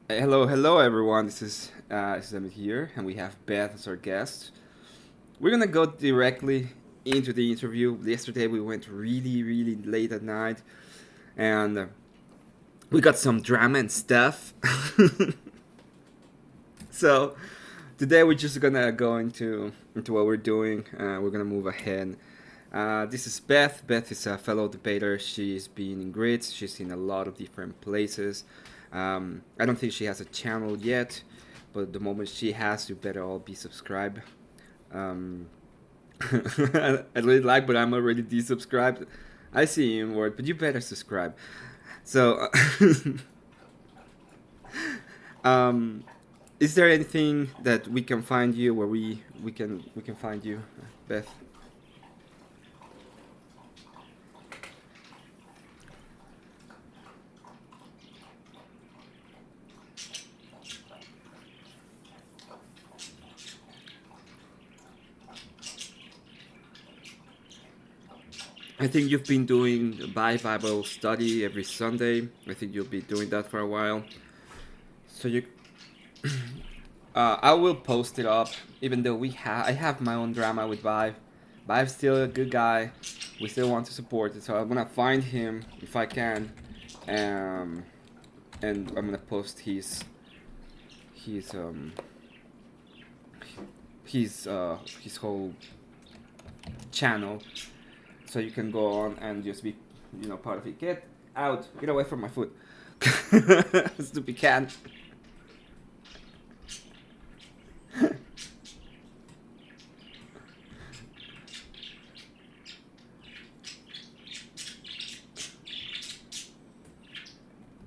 Hello everyone. This is Emmett here, and we have Beth as our guest. We're gonna go directly into the interview. Yesterday we went really late at night, and we got some drama and stuff. So today we're just gonna go into what we're doing. We're gonna move ahead. This is Beth. Beth is a fellow debater. She's been in grids. She's seen a lot of different places. I don't think she has a channel yet, but the moment she has, you better all be subscribed. Um, I really like, but I'm already desubscribed. I see you in word, but you better subscribe. So, um, is there anything that we can find you where we can find you, Beth? I think you've been doing Bible study every Sunday. I think you'll be doing that for a while. So I will post it up, even though I have my own drama with Vive. Vive's still a good guy. We still want to support it, so I'm gonna find him if I can, um, and I'm gonna post his his whole channel, so you can go on and just be part of it. Get out! Get away from my foot, stupid cat.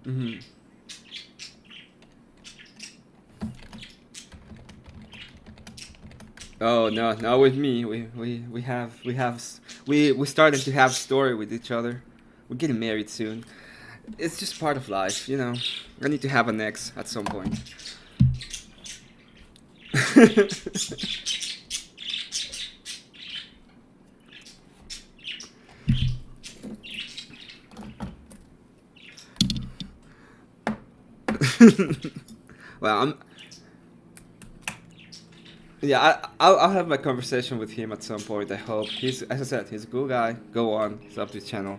Hmm. Oh no, not with me. We started to have story with each other. We're getting married soon. It's just part of life. I need to have an ex at some point. Well, yeah, I'll have my conversation with him at some point. I hope as I said, he's a cool guy. Go on, sub to his channel,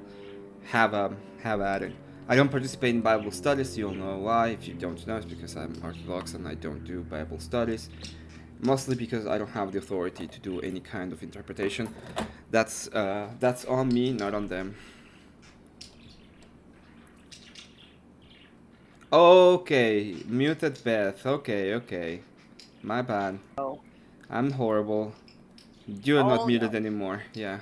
have have at it. I don't participate in Bible studies. You'll know why. If you don't know, it's because I'm Orthodox and I don't do Bible studies. Mostly because I don't have the authority to do any kind of interpretation. That's on me, not on them. Okay, muted Beth. Okay. My bad. Oh, I'm horrible. You're not oh muted no. anymore. Yeah.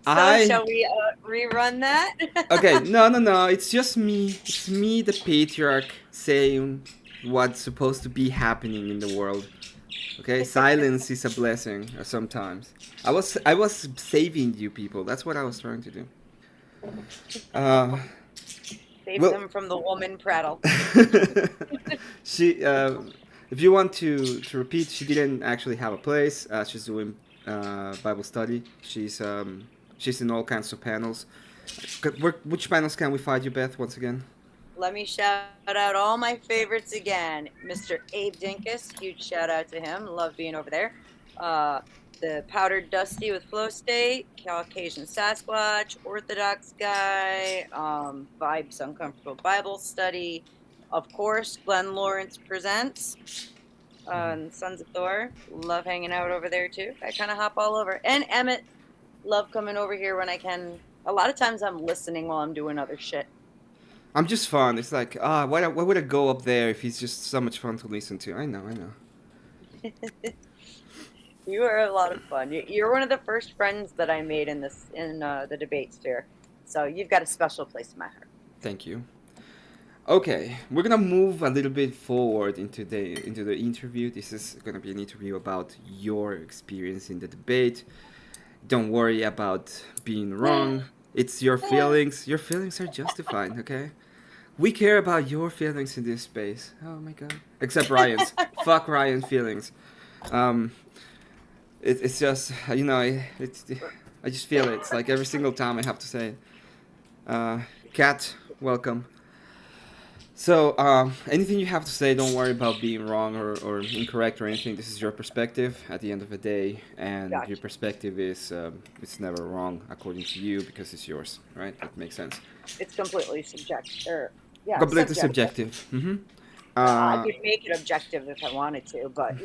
So I. shall we rerun that? Okay, no. It's just me. It's me, the patriarch, saying what's supposed to be happening in the world. Okay, silence is a blessing sometimes. I was saving you people. That's what I was trying to do. Uh, Save well, them from the woman prattle. she. If you want to repeat, she didn't actually have a place. She's doing Bible study. She's in all kinds of panels. Which panels can we find you, Beth? Once again. Let me shout out all my favorites again. Mr. Abe Dinkus, huge shout out to him. Love being over there. Uh, the Powdered Dusty with Flow State, Caucasian Sasquatch, Orthodox Guy, Vibes Uncomfortable Bible Study. Of course, Glenn Lawrence Presents. And Sons of Thor. Love hanging out over there too. I kind of hop all over. And Emmett, love coming over here when I can. A lot of times I'm listening while I'm doing other shit. I'm just fun. It's like why would I go up there if he's just so much fun to listen to? I know. You are a lot of fun. You're one of the first friends that I made in the debate sphere. So you've got a special place in my heart. Thank you. Okay, we're gonna move a little bit forward into the interview. This is gonna be an interview about your experience in the debate. Don't worry about being wrong. It's your feelings. Your feelings are justified, okay? We care about your feelings in this space. Oh my god. Except Ryan's. Fuck Ryan's feelings. Um, it's just, I just feel it. It's like every single time I have to say it. Kat, welcome. So, anything you have to say, don't worry about being wrong or incorrect or anything. This is your perspective at the end of the day, and your Gotcha. perspective is it's never wrong according to you because it's yours, right? That makes sense. It's completely subjective. Yeah, Completely subjective. subjective. Mm-hmm. I Uh, could make it objective if I wanted to, but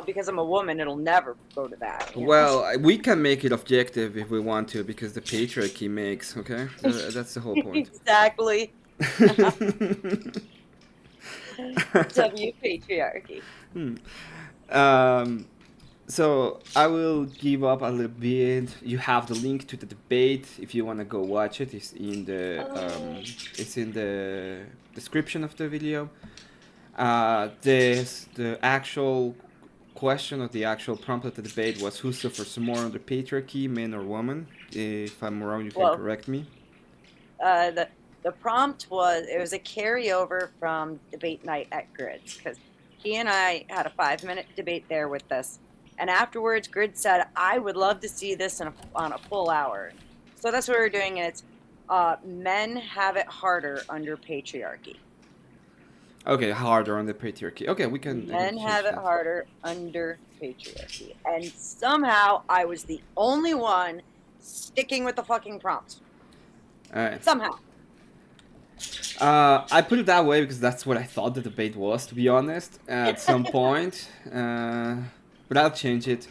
because I'm a woman, it'll never go to that. well, we can make it objective if we want to because the patriarchy makes, okay? That's the whole point. Exactly. W patriarchy. um, so I will give up a little bit. You have the link to the debate if you want to go watch it. Oh. It's in the description of the video. The actual question of the actual prompt of the debate was who suffers more under patriarchy, men or women? If I'm wrong, you can Well, correct me. the prompt was a carryover from debate night at Grids because he and I had a 5-minute debate there with this, and afterwards, Grid said, "I would love to see this on a full hour." So that's what we're doing. It's men have it harder under patriarchy. Okay, harder on the patriarchy. Okay, I can Men have change it that. harder under patriarchy, and somehow I was the only one sticking with the fucking prompt. All right. Somehow. I put it that way because that's what I thought the debate was, to be honest, at some point. But I'll change it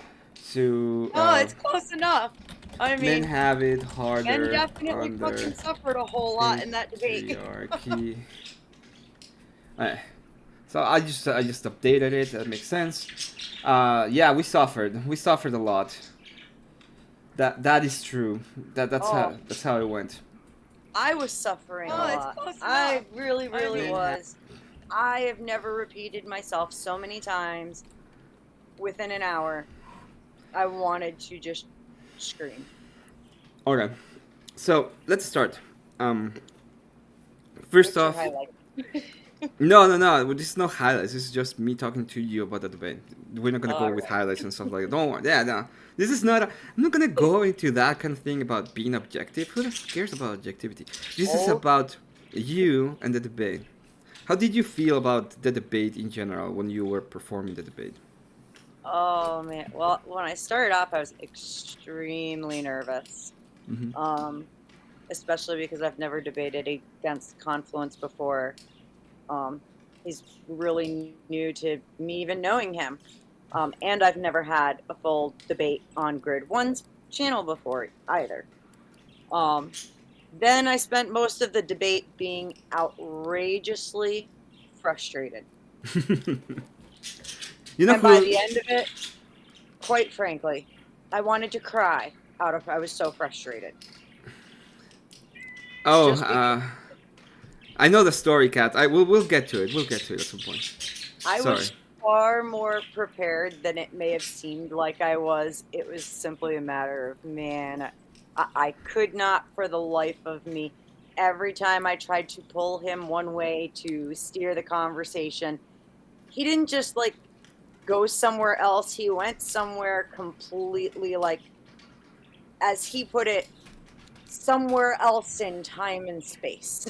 to Oh, it's close enough. I men mean, have it men harder definitely under fucking suffered a whole lot in that debate. patriarchy. Alright. So I just updated it. That makes sense. Yeah, we suffered. We suffered a lot. That is true. Oh, That's how it went. I was suffering a lot. I really, really was. I have never repeated myself so many times within an hour. I wanted to just scream. Okay. So let's start. Um, First What's your off, highlight? no. This is no highlights. This is just me talking to you about the debate. We're not gonna go All with right. highlights and stuff like that. Don't worry. Yeah, no. This is not. I'm not gonna go into that kind of thing about being objective. Who cares about objectivity? This is Oh, about you and the debate. How did you feel about the debate in general when you were performing the debate? oh man. Well, when I started off, I was extremely nervous. Mm-hmm. Um, Especially because I've never debated against Confluence before. He's really new to me even knowing him. And I've never had a full debate on Grid One's channel before either. Then I spent most of the debate being outrageously frustrated. You know And by who? the end of it, quite frankly, I wanted to cry I was so frustrated. Oh, Just because I know the story, Kat. We'll get to it. We'll get to it at some point. I Sorry. was far more prepared than it may have seemed like I was. It was simply a matter of, man, I could not for the life of me. Every time I tried to pull him one way to steer the conversation, he didn't just like go somewhere else. He went somewhere completely, like, as he put it, somewhere else in time and space.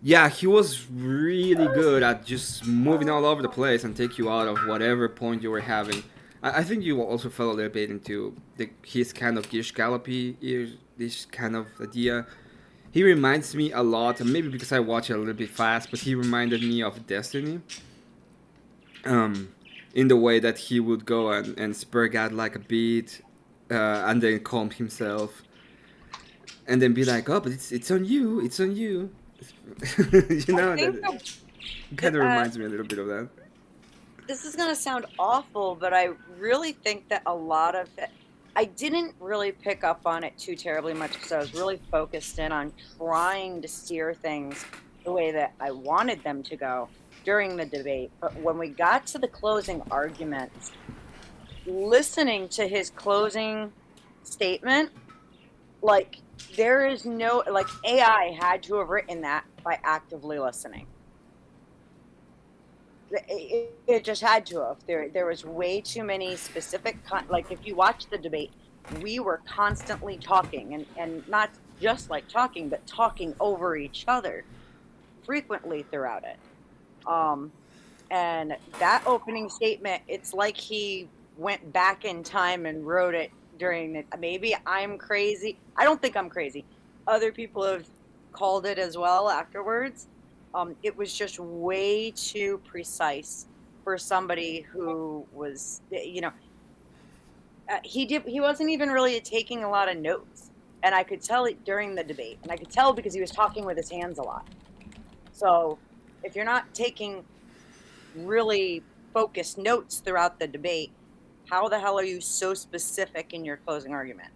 Yeah, he was really good at just moving all over the place and take you out of whatever point you were having. I think you also fell a little bit into his kind of Gish Gallopy, this kind of idea. He reminds me a lot, and maybe because I watch it a little bit fast, but he reminded me of Destiny. Um, in the way that he would go and spurg out like a beat, and then calm himself, and then be like, "Oh, but it's on you, it's on you." You I know think that kind of uh, reminds me a little bit of that. this is going to sound awful, but I really think that a lot of it, I didn't really pick up on it too terribly much because I was really focused in on trying to steer things the way that I wanted them to go during the debate. But when we got to the closing arguments, listening to his closing statement, like, there is no, like, AI had to have written that by actively listening. It just had to have. There was way too many specific, like, if you watch the debate, we were constantly talking, and not just like talking, but talking over each other. frequently throughout it. Um, and that opening statement, it's like he went back in time and wrote it during the. Maybe I'm crazy. I don't think I'm crazy. Other people have called it as well afterwards. It was just way too precise for somebody who was, he wasn't even really taking a lot of notes, and I could tell it during the debate, and I could tell because he was talking with his hands a lot. So if you're not taking really focused notes throughout the debate, how the hell are you so specific in your closing argument?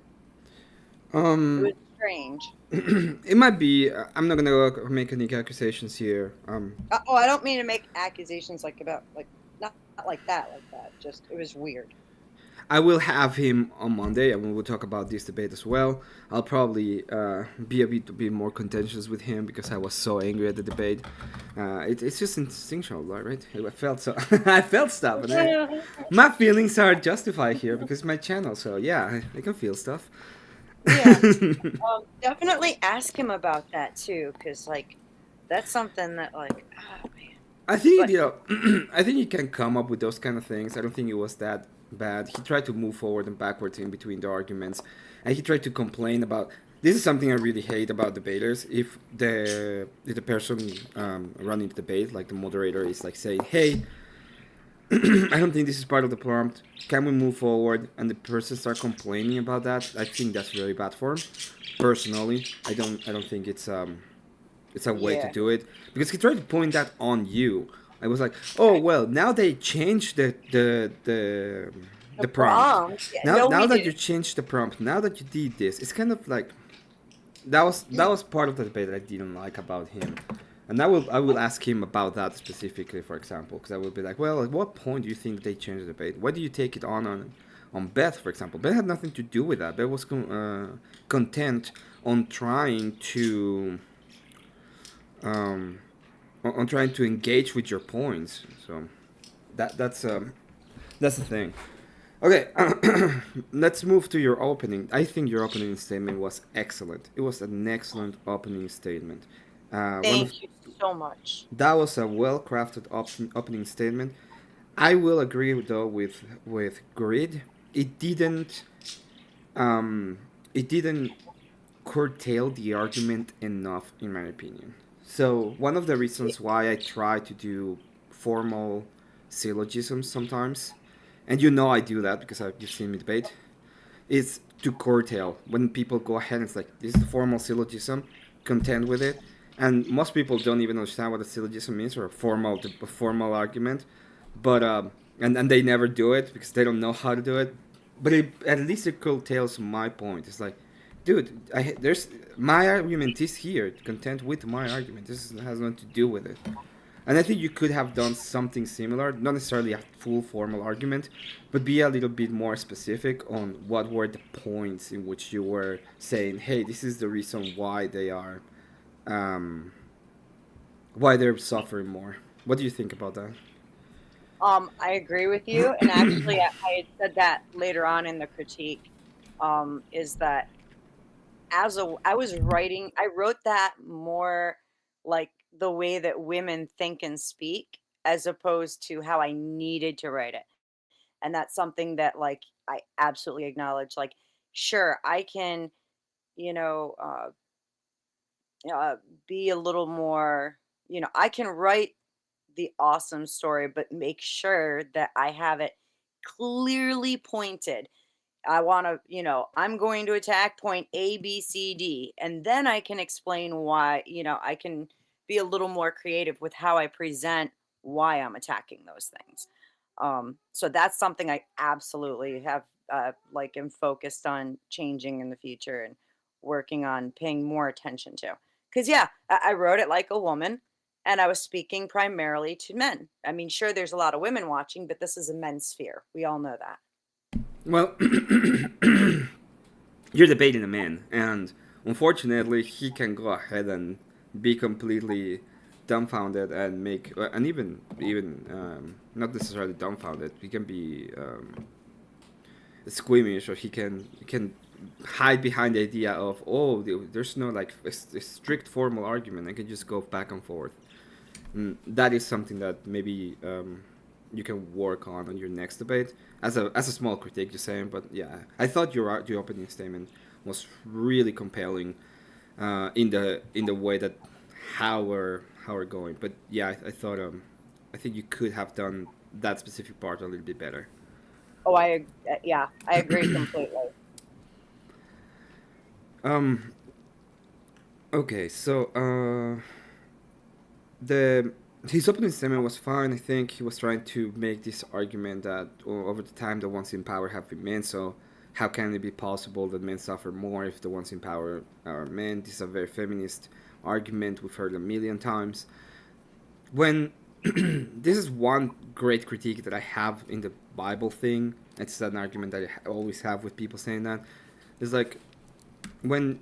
It Um, was strange. it might be. I'm not gonna make any accusations here. Oh, I don't mean to make accusations like about like not like that, like that. Just it was weird. I will have him on Monday, and we will talk about this debate as well. I'll probably be a bit more contentious with him because I was so angry at the debate. It's just instinctual, right? I felt so. I felt stuff, and my feelings are justified here because it's my channel. So yeah, I can feel stuff. Yeah. Definitely ask him about that too, because like that's something that like oh man. I think But I think he can come up with those kind of things. I don't think it was that bad. He tried to move forward and backwards in between the arguments, and he tried to complain about. This is something I really hate about debaters. If the person running the debate, like the moderator, is like saying, "Hey, I don't think this is part of the prompt. Can we move forward?" And the person start complaining about that. I think that's very bad form. Personally, I don't think it's a way to yeah, do it because he tried to point that on you. I was like, oh well, now they changed the the prompt. prompt. Yeah, Now no, now we that you didn't. changed the prompt, now that you did this, it's kind of like that was part of the debate that I didn't like about him. And I will ask him about that specifically, for example, because I will be like, well, at what point do you think they changed the debate? Why do you take it on Beth, for example? Beth had nothing to do with that. Beth was content on trying to um, on trying to engage with your points. So that's the thing. Okay, let's move to your opening. I think your opening statement was excellent. It was an excellent opening statement. One of Thank you so much. that was a well-crafted opening statement. I will agree though with Grid. It didn't um, it didn't curtail the argument enough, in my opinion. So one of the reasons why I try to do formal syllogisms sometimes, and I do that because you've seen me debate, is to curtail when people go ahead and it's like this is a formal syllogism, contend with it, and most people don't even understand what a syllogism means or a formal argument, but and they never do it because they don't know how to do it. But at least it curtails my point. It's like, dude, there's my argument is here. Contend with my argument. This has nothing to do with it. And I think you could have done something similar, not necessarily a full formal argument, but be a little bit more specific on what were the points in which you were saying, hey, this is the reason um, why they're suffering more. What do you think about that? I agree with you, and actually, I had said that later on in the critique. Is that I was writing, I wrote that more like the way that women think and speak, as opposed to how I needed to write it. And that's something that like I absolutely acknowledge. Like, sure, I can, you know, uh, be a little more, I can write the awesome story, but make sure that I have it clearly pointed. I want to, I'm going to attack point A, B, C, D, and then I can explain why, I can be a little more creative with how I present why I'm attacking those things. So that's something I absolutely have, like, am focused on changing in the future and working on paying more attention to. Because, yeah, I wrote it like a woman and I was speaking primarily to men. I mean, sure, there's a lot of women watching, but this is a men's sphere. We all know that. Well, you're debating a man, and unfortunately, he can go ahead and be completely dumbfounded and and even not necessarily dumbfounded. He can be squeamish, or he can hide behind the idea of, oh, there's no like a strict formal argument. I can just go back and forth. And that is something that maybe you can work on your next debate as a small critique. You're saying, but yeah, I thought your opening statement was really compelling in the way that how we're going. But yeah, I thought I think you could have done that specific part a little bit better. Oh, yeah, I agree completely. Um. Okay. So the his opening statement was fine. I think he was trying to make this argument that over the time the ones in power have been men. So how can it be possible that men suffer more if the ones in power are men? This is a very feminist argument. We've heard a million times. When this is one great critique that I have in the Bible thing. It's an argument that I always have with people saying that. It's like when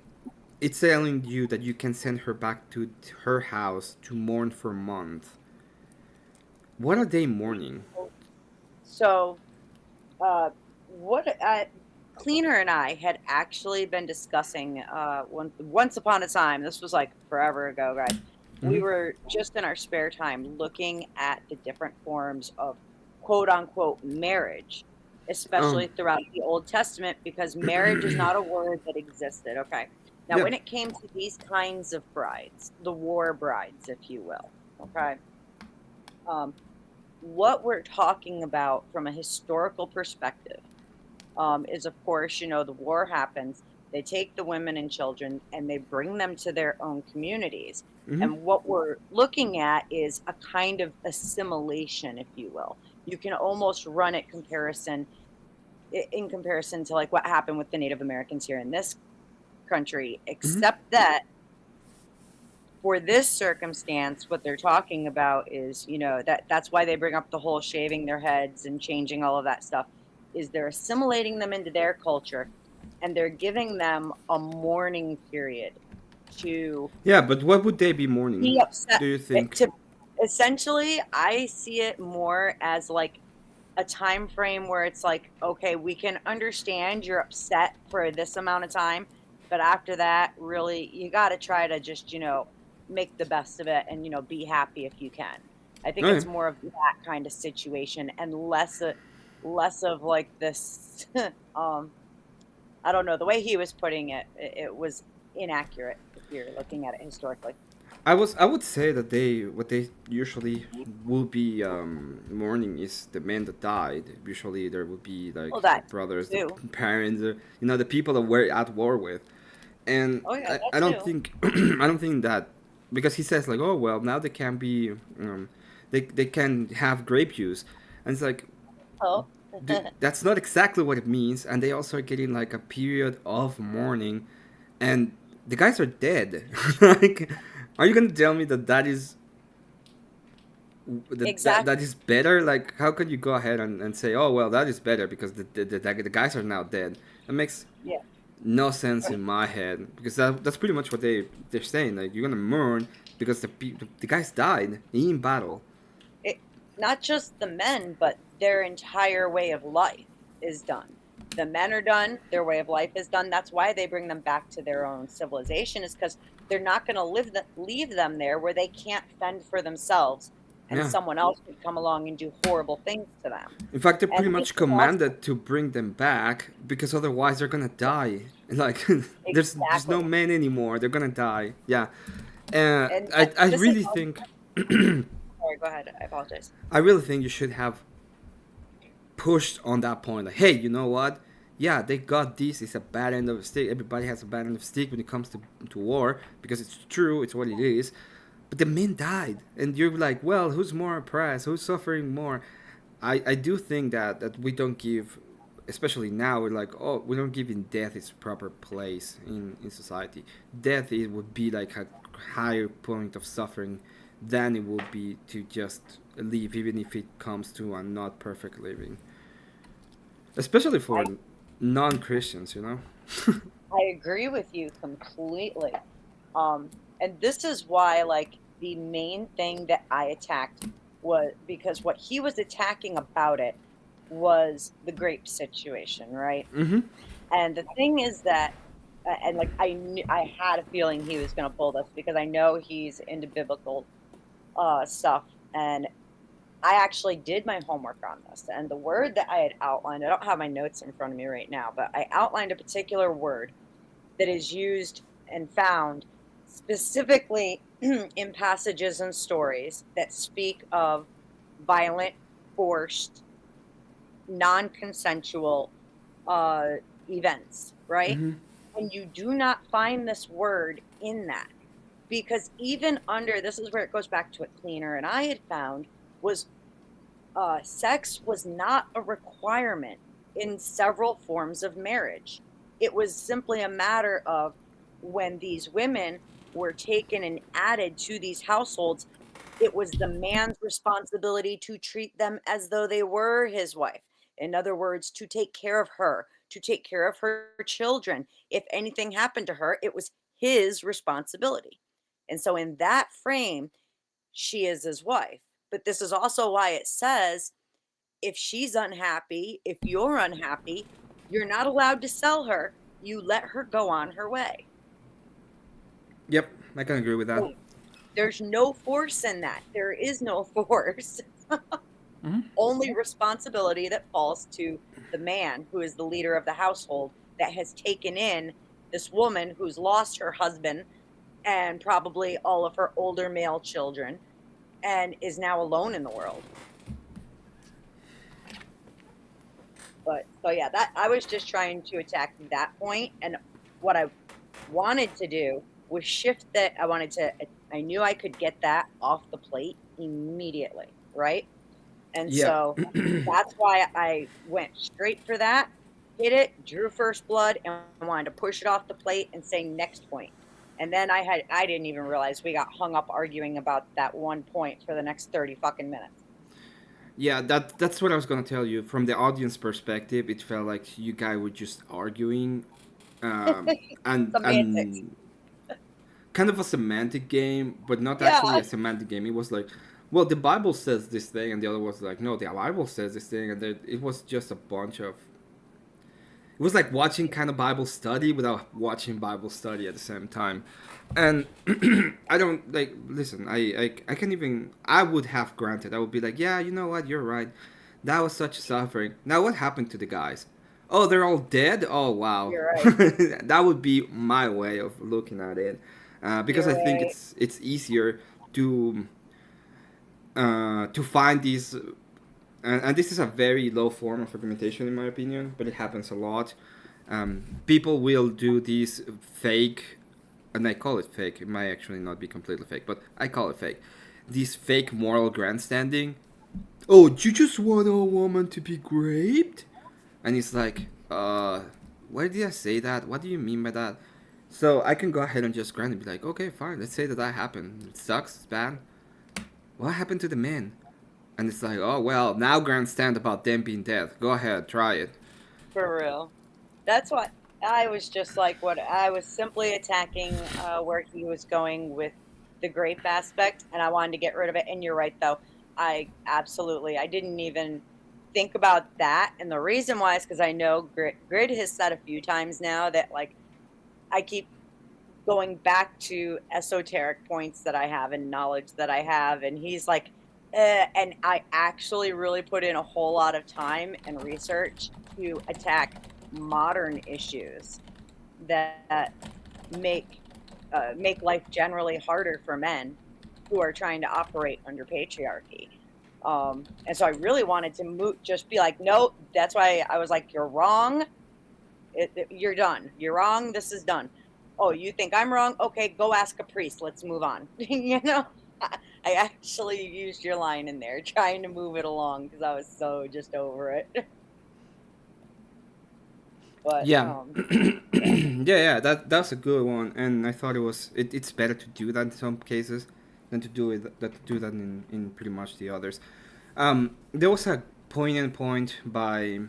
it's telling you that you can send her back to her house to mourn for a month. What are they mourning? So, uh, what Cleaner and I had actually been discussing once upon a time. This was like forever ago, guys. We Mm-hmm. were just in our spare time looking at the different forms of quote unquote marriage, Um. especially throughout the Old Testament, because marriage is not a word that existed. Okay. Now, Yeah. when it came to these kinds of brides, the war brides, if you will, okay, um, what we're talking about from a historical perspective is, of course, the war happens. They take the women and children and they bring them to their own communities. Mm-hmm. And what we're looking at is a kind of assimilation, if you will. You can almost run it in comparison to like what happened with the Native Americans here in this country, Mm-hmm. except that for this circumstance, what they're talking about is, that's why they bring up the whole shaving their heads and changing all of that stuff, is they're assimilating them into their culture and they're giving them a mourning period to Yeah, but what would they be mourning? be upset. Do you think? To essentially, I see it more as like a time frame where it's like, okay, we can understand you're upset for this amount of time, but after that, really, you got to try to just, make the best of it and, be happy if you can. I think it's Okay. more of that kind of situation and less of like this um I don't know, the way he was putting it was inaccurate if you're looking at it historically. I would say that they what they usually will be mourning is the men that died. Usually there would be like Well, the that brothers, the too. parents, the people that we're at war with. And Oh yeah, I that don't too. think I don't think that because he says like, oh well, now they can be they can have grape juice, and it's like Oh. that's not exactly what it means. And they also are getting like a period of mourning, and the guys are dead. Like, are you gonna tell me that that Exactly. is better? Like, how could you go ahead and say, oh well, that is better because the guys are now dead? That makes Yeah. no sense in my head because that's pretty much what they're saying. Like, you're gonna mourn because the guys died in battle. it, not just the men, but their entire way of life is done. The men are done, their way of life is done. That's why they bring them back to their own civilization, is because they're not going to leave them there where they can't fend for themselves and Yeah. someone else could come along and do horrible things to them. In fact, they're And pretty this much is also commanded to bring them back because otherwise they're gonna die. Like, there's exactly, no men anymore. They're gonna die. Yeah. and I this is really also, think sorry, go ahead. I apologize. I really think you should have pushed on that point. Like, hey, you know what? Yeah, they got this. It's a bad end of the stick. Everybody has a bad end of the stick when it comes to war because it's true. It's what it is. But the men died, and you're like, well, who's more oppressed? Who's suffering more? I do think that we don't give, especially now, we're like, oh, we don't give in death its proper place in society. Death it would be like a higher point of suffering than it would be to just live, even if it comes to a not perfect living, especially for I non-Christians, you know. I agree with you completely. And this is why, like, the main thing that I attacked was because what he was attacking about it was the grape situation, right? Mm-hmm. And the thing is that, and like I had a feeling he was going to pull this because I know he's into biblical stuff, and I actually did my homework on this. And the word that I had outlined, I don't have my notes in front of me right now, but I outlined a particular word that is used and found specifically in passages and stories that speak of violent, forced, non-consensual uh, events, right? Mm-hmm. And you do not find this word in that, because even under, this is where it goes back to what Cleaner and I had found, was sex was not a requirement in several forms of marriage. It was simply a matter of when these women were taken and added to these households, it was the man's responsibility to treat them as though they were his wife. In other words, to take care of her, to take care of her children. If anything happened to her, it was his responsibility. And so, in that frame, she is his wife. But this is also why it says if she's unhappy, if you're unhappy, you're not allowed to sell her. You let her go on her way. Yep, I can agree with that. So there's no force in that. There is no force. Mm-hmm. Only responsibility that falls to the man who is the leader of the household that has taken in this woman who's lost her husband and probably all of her older male children and is now alone in the world. But so yeah, that I was just trying to attack that point, and what I wanted to do was shift that. I knew I could get that off the plate immediately, right? And Yep. so that's why I went straight for that, hit it, drew first blood, and wanted to push it off the plate and say next point. And then I didn't even realize we got hung up arguing about that one point for the next 30 fucking minutes. Yeah, that's what I was gonna tell you. From the audience perspective, it felt like you guys were just arguing, Semantics. and kind of a semantic game, but not Yeah. actually a semantic game. It was like, well, the Bible says this thing, and the other was like, no, the Bible says this thing, and it was just a bunch of. It was like watching kind of Bible study without watching Bible study at the same time, and I don't like listen. I can't even. I would have granted. I would be like, yeah, you know what, you're right. That was such suffering. Now what happened to the guys? Oh, they're all dead. Oh wow, You're right. that would be my way of looking at it, because You're I think right. it's easier to find these, and this is a very low form of argumentation in my opinion, but it happens a lot. People will do these fake, and I call it fake. It might actually not be completely fake, but I call it fake. These fake moral grandstanding. Oh, you just want a woman to be raped? And it's like, why did I say that? What do you mean by that? So I can go ahead and just grant and be like, okay, fine. Let's say that happened. It sucks. It's bad. What happened to the men? And it's like, oh well, now grandstand about them being dead. Go ahead, try it. For real. That's what I was just like, what I was simply attacking where he was going with the grape aspect, and I wanted to get rid of it. And you're right, though. I didn't even think about that. And the reason why is because I know Grid has said a few times now that, like, I keep going back to esoteric points that I have and knowledge that I have. And he's like, and I actually really put in a whole lot of time and research to attack modern issues that make make life generally harder for men who are trying to operate under patriarchy. And so I really wanted to just be like, no, that's why I was like, you're wrong. You're done. You're wrong. This is done. Oh, you think I'm wrong? Okay, go ask a priest. Let's move on. You know, I actually used your line in there, trying to move it along because I was so just over it. But Yeah, yeah, yeah. That's a good one, and I thought it's better to do that in some cases than to do that in pretty much the others. There was a poignant point by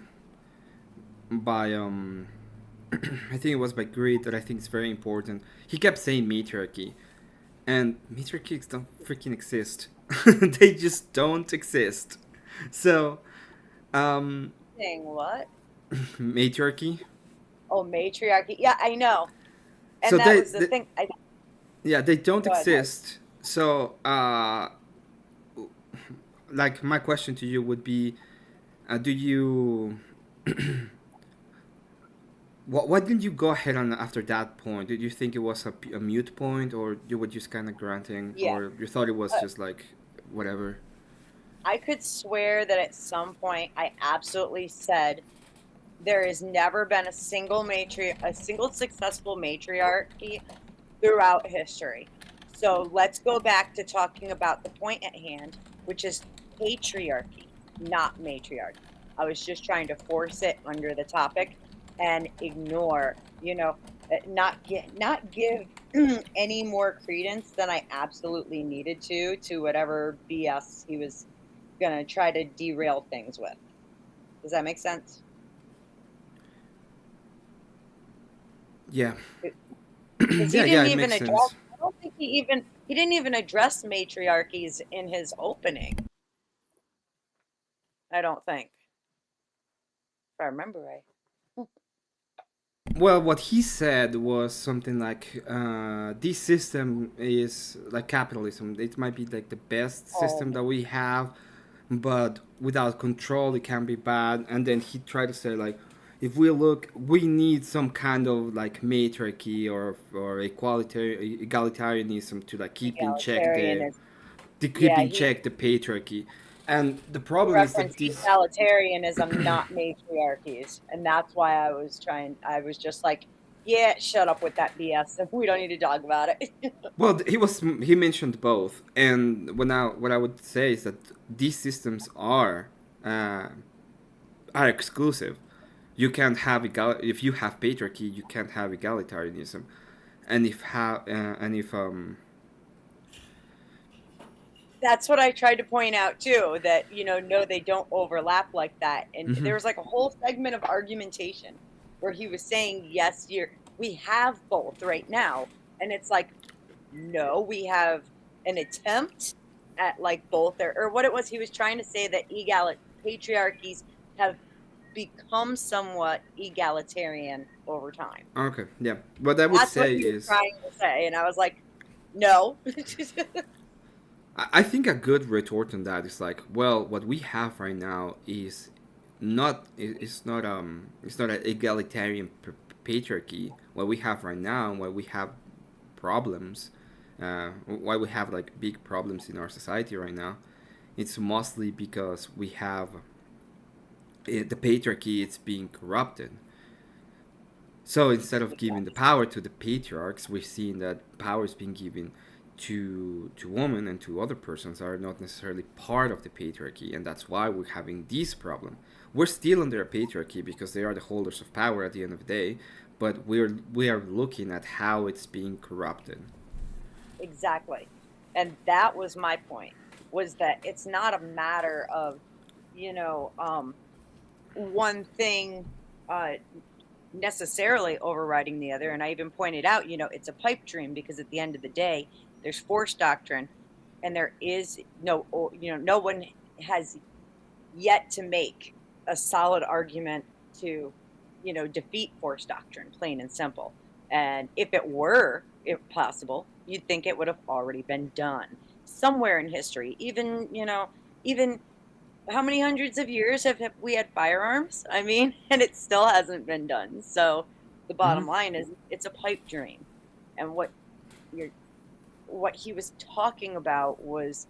I think it was by Greed that I think is very important. He kept saying matriarchy, and matriarchies don't freaking exist. They just don't exist. So, um, saying what? matriarchy. Oh, matriarchy. Yeah, I know. So And that was the thing. yeah, they don't Go ahead. exist. So like my question to you would be, do you why didn't you go ahead on after that point? Did you think it was a mute point, or you were just kind of granting, Yeah. or you thought it was Uh, just like whatever? I could swear that at some point I absolutely said there has never been a single successful matriarchy throughout history. So let's go back to talking about the point at hand, which is patriarchy, not matriarchy. I was just trying to force it under the topic and ignore, not give any more credence than I absolutely needed to whatever BS he was gonna try to derail things with. Does that make sense? Yeah, Because he yeah, yeah. didn't It even makes address. sense. I don't think he didn't even address matriarchies in his opening. I don't think, if I remember right. Well, what he said was something like, "This system is like capitalism. It might be like the best Oh, system that we have, but without control, it can be bad." And then he tried to say like, "If we look, we need some kind of like matriarchy or egalitarianism to like keep in check egalitarianism. keep Yeah, in check the patriarchy." And the he problem is that referenced this. egalitarianism, not matriarchies, and that's why I was just like, yeah, shut up with that BS. We don't need to talk about it. Well, he mentioned both, and what I would say is that these systems uh, are exclusive. You can't have if you have patriarchy, you can't have egalitarianism, and if That's what I tried to point out too, that, no, they don't overlap like that. And mhm. there was like a whole segment of argumentation where he was saying, yes, we have both right now. And it's like, no, we have an attempt at like both, or what it was he was trying to say, that patriarchies have become somewhat egalitarian over time. Okay, yeah. What I would That's what say he was is, trying to say. And I was like, no. I think a good retort on that is like, well, what we have right now is it's not an egalitarian patriarchy. What we have right now, what we have problems, why we have like big problems in our society right now, it's mostly because we have the patriarchy. It's being corrupted. So instead of giving the power to the patriarchs, we're seeing that power is being given to women and to other persons that are not necessarily part of the patriarchy, and that's why we're having this problem. We're still under a patriarchy because they are the holders of power at the end of the day, but we are looking at how it's being corrupted. Exactly. And that was my point, was that it's not a matter of, you know, um, one thing uh, necessarily overriding the other. And I even pointed out, it's a pipe dream, because at the end of the day, there's force doctrine, and there is no one has yet to make a solid argument to, defeat force doctrine, plain and simple. And if it were, if possible, you'd think it would have already been done somewhere in history. Even how many hundreds of years have we had firearms? I mean, and it still hasn't been done. So the Mm-hmm. bottom line is it's a pipe dream. And you're what he was talking about was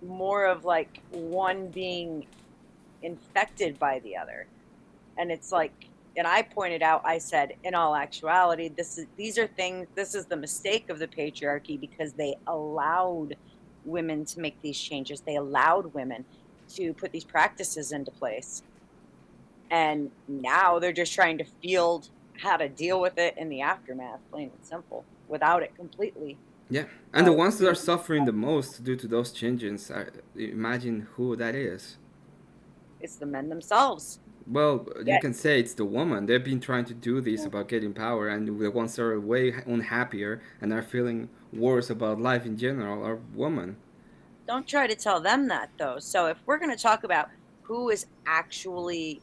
more of like one being infected by the other. And it's like, and I pointed out, I said, in all actuality, this is the mistake of the patriarchy, because they allowed women to make these changes. They allowed women to put these practices into place. And now they're just trying to field how to deal with it in the aftermath, plain and simple, without it completely. Yeah, and the ones that You are know, suffering the most due to those changes, imagine who that is. it's the men themselves. Well, you Yeah, can say it's the woman. They've been trying to do this about getting power, and the ones that are way unhappier and are feeling worse about life in general are women. don't try to tell them that, though. So if we're going to talk about who is actually,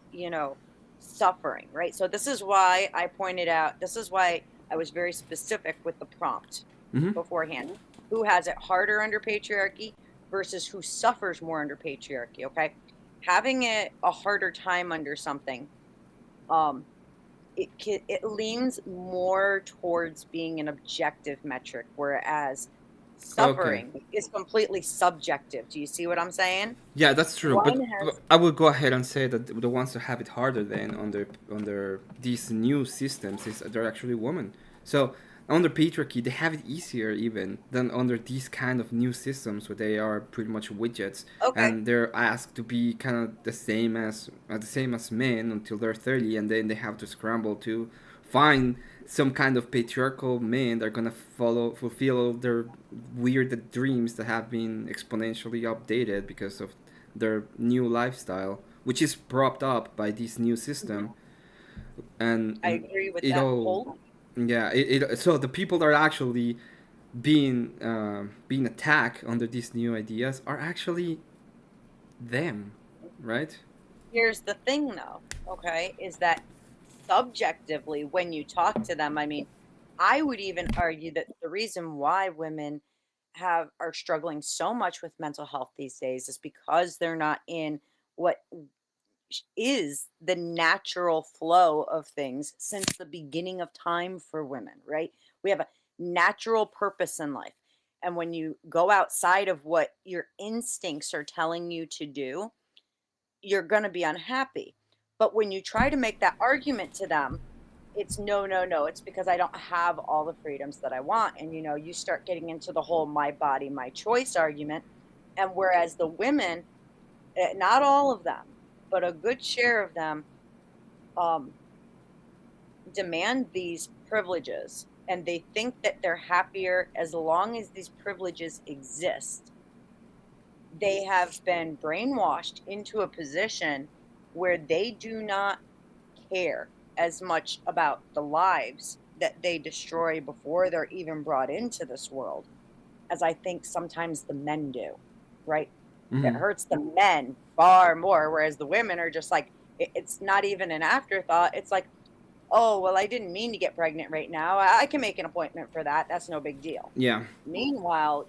suffering, right? So this is why I pointed out, this is why I was very specific with the prompt Mm-hmm. beforehand. Who has it harder under patriarchy versus who suffers more under patriarchy, okay? Having it a harder time under something, um, it leans more towards being an objective metric, whereas Okay. suffering is completely subjective. Do you see what I'm saying? Yeah, that's true. One But has I will go ahead and say that the ones that have it harder than under these new systems is they're actually women. So under patriarchy, they have it easier even than under these kind of new systems where they are pretty much widgets okay. and they're asked to be kind of the same as men until they're 30, and then they have to scramble to find some kind of patriarchal men that are gonna fulfill their weird dreams that have been exponentially updated because of their new lifestyle, which is propped up by this new Mhm. system, I and agree with it that all, whole. yeah, so the people that are actually being attacked under these new ideas are actually them, right? Here's the thing, though, okay, is that subjectively, when you talk to them, I mean, I would even argue that the reason why women are struggling so much with mental health these days is because they're not in what is the natural flow of things since the beginning of time for women, right? We have a natural purpose in life. And when you go outside of what your instincts are telling you to do, you're going to be unhappy. But when you try to make that argument to them, it's no, no, no. It's because I don't have all the freedoms that I want. And, you start getting into the whole my body, my choice argument. And whereas the women, not all of them, but a good share of them, um, demand these privileges and they think that they're happier as long as these privileges exist. They have been brainwashed into a position where they do not care as much about the lives that they destroy before they're even brought into this world as I think sometimes the men do, right? It Mm-hmm. hurts the men far more, whereas the women are just like, it's not even an afterthought. It's like, oh, well, I didn't mean to get pregnant right now. I can make an appointment for that. That's no big deal. Yeah. Meanwhile,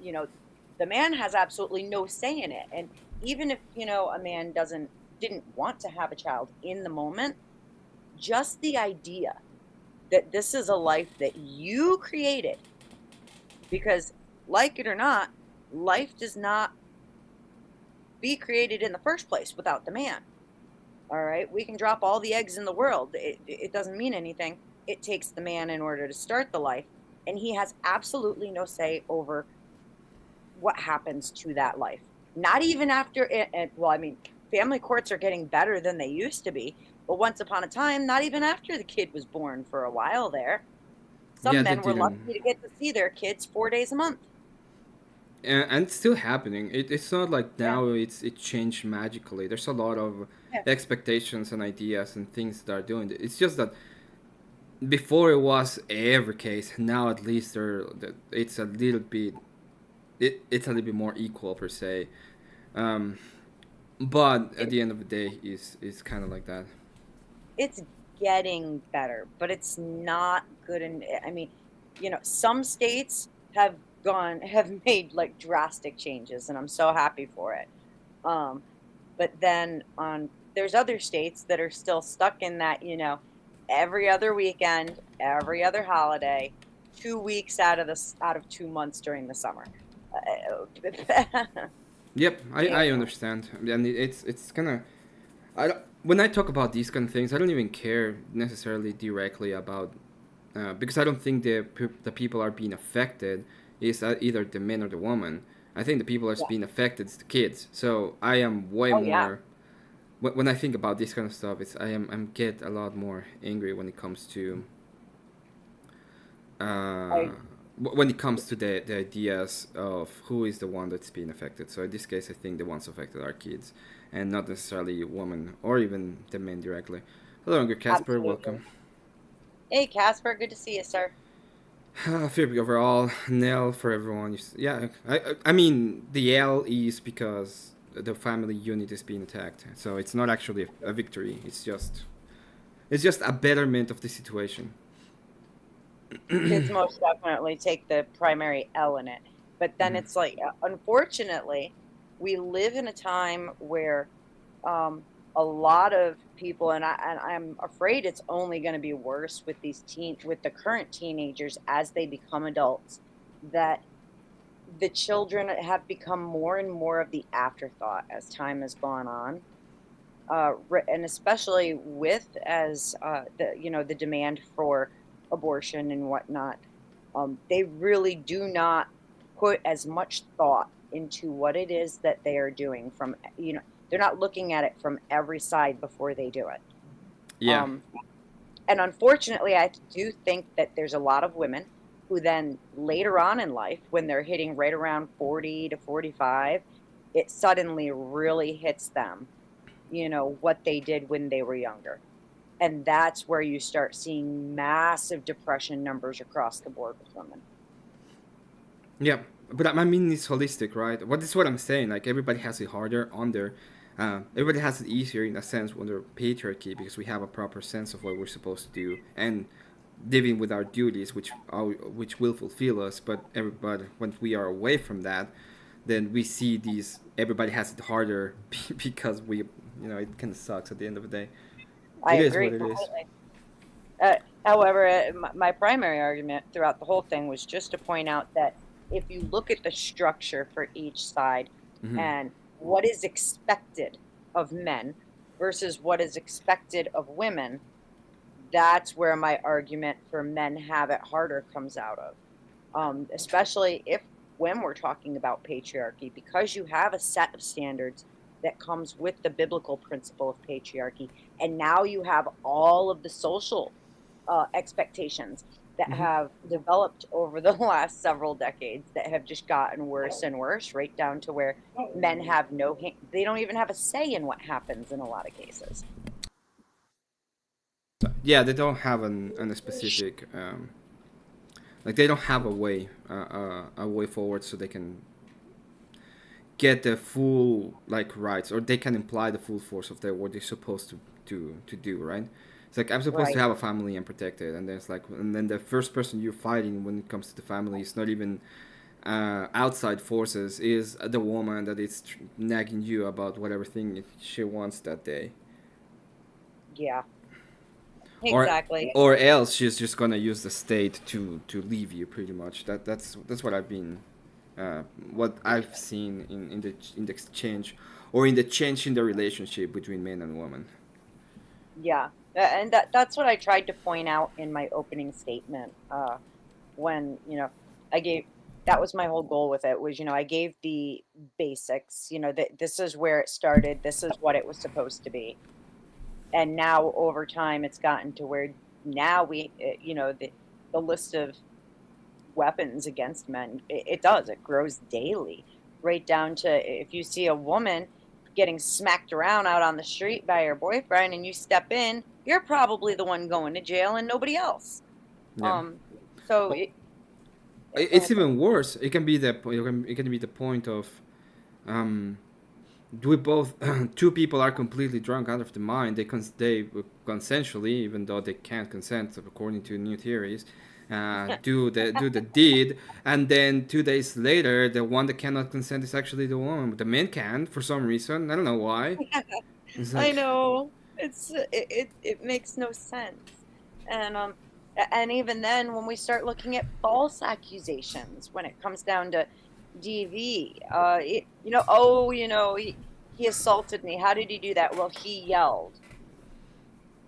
the man has absolutely no say in it. And even if, a man didn't want to have a child in the moment, just the idea that this is a life that you created, because like it or not, life does not be created in the first place without the man. All right. We can drop all the eggs in the world. It doesn't mean anything. It takes the man in order to start the life. And he has absolutely no say over what happens to that life. Not even after it. Well, I mean, family courts are getting better than they used to be. But once upon a time, not even after the kid was born for a while there, Yeah, some they men were lucky didn't. to get to see their kids 4 days a month. And it's still happening. It's not like Yeah. now it changed magically. There's a lot of Yeah. expectations and ideas and things that are doing it. It's just that before it was every case. Now at least it's a little bit it's a little bit more equal per se. Um, but at It, the end of the day, is kind of like that. it's getting better, but it's not good. And I mean, some states have made like drastic changes, and I'm so happy for it. Um, but then there's other states that are still stuck in that, every other weekend, every other holiday, 2 weeks out of 2 months during the summer. Yep, you I know, understand, and it's kind of when I talk about these kind of things, I don't even care necessarily directly about because I don't think the people are being affected is either the men or the woman. I think the people that's yeah. being affected is the kids. So I am way Oh yeah. more when I think about this kind of stuff. I'm get a lot more angry when it comes to uh, I when it comes to the ideas of who is the one that's being affected. So in this case, I think the ones affected are kids, and not necessarily women or even the men directly. Hello, Unger Casper. Absolutely. Welcome. Hey, Casper, good to see you, sir. Fair overall. Nell for everyone. Yeah, I mean the L is because the family unit is being attacked. So it's not actually a victory. It's just It's just a betterment of the situation. Kids most definitely take the primary L in it. But then it's like, unfortunately, we live in a time where a lot of people, and I'm afraid it's only going to be worse with with the current teenagers as they become adults, that the children have become more and more of the afterthought as time has gone on. And especially with as the demand for abortion and whatnot, they really do not put as much thought into what it is that they are doing. They're not looking at it from every side before they do it. Yeah. Um, and unfortunately, I do think that there's a lot of women who then later on in life, when they're hitting right around 40 to 45, it suddenly really hits them, what they did when they were younger. And that's where you start seeing massive depression numbers across the board with women. Yeah, but I mean it's holistic, right? What is what I'm saying? Like everybody has it harder under, everybody has it easier in a sense under patriarchy because we have a proper sense of what we're supposed to do and living with our duties, which will fulfill us. But everybody, when we are away from that, then we see these. Everybody has it harder because it kind of sucks at the end of the day. I It is what agree it is. completely. However, my primary argument throughout the whole thing was just to point out that if you look at the structure for each side Hmm. and what is expected of men versus what is expected of women, that's where my argument for men have it harder comes out of. Especially if when we're talking about patriarchy, because you have a set of standards that comes with the biblical principle of patriarchy, and now you have all of the social expectations that Hmm. have developed over the last several decades that have just gotten worse and worse, right down to where men have they don't even have a say in what happens in a lot of cases. Yeah, they don't have a specific like they don't have a way forward so they can get the full like rights or they can imply the full force of their what they're supposed to do, right? It's like I'm supposed to Right. have a family and protect it, and then it's like and then the first person you're fighting when it comes to the family is not even outside forces, is the woman that is nagging you about whatever thing she wants that day, Yeah, or exactly. or else she's just gonna use the state to leave you pretty much. That's what I've been what I've seen in the exchange or in the change in the relationship between men and women. Yeah. And that's what I tried to point out in my opening statement. When, I gave that was my whole goal with it was, I gave the basics, that this is where it started, this is what it was supposed to be. And now over time it's gotten to where now the list of weapons against men, it grows daily, right down to if you see a woman getting smacked around out on the street by her boyfriend and you step in, you're probably the one going to jail and nobody else. Yeah. um so Well, go it's ahead, sir. even worse. It can be the point of um, we both two people are completely drunk out of the mind. They consensually, even though they can't consent according to new theories, do the deed, and then 2 days later, the one that cannot consent is actually the woman. But the man can for some reason. I don't know why. It's I like, know, it makes no sense. And and even then when we start looking at false accusations when it comes down to DV, oh, he assaulted me. How did he do that? Well, he yelled.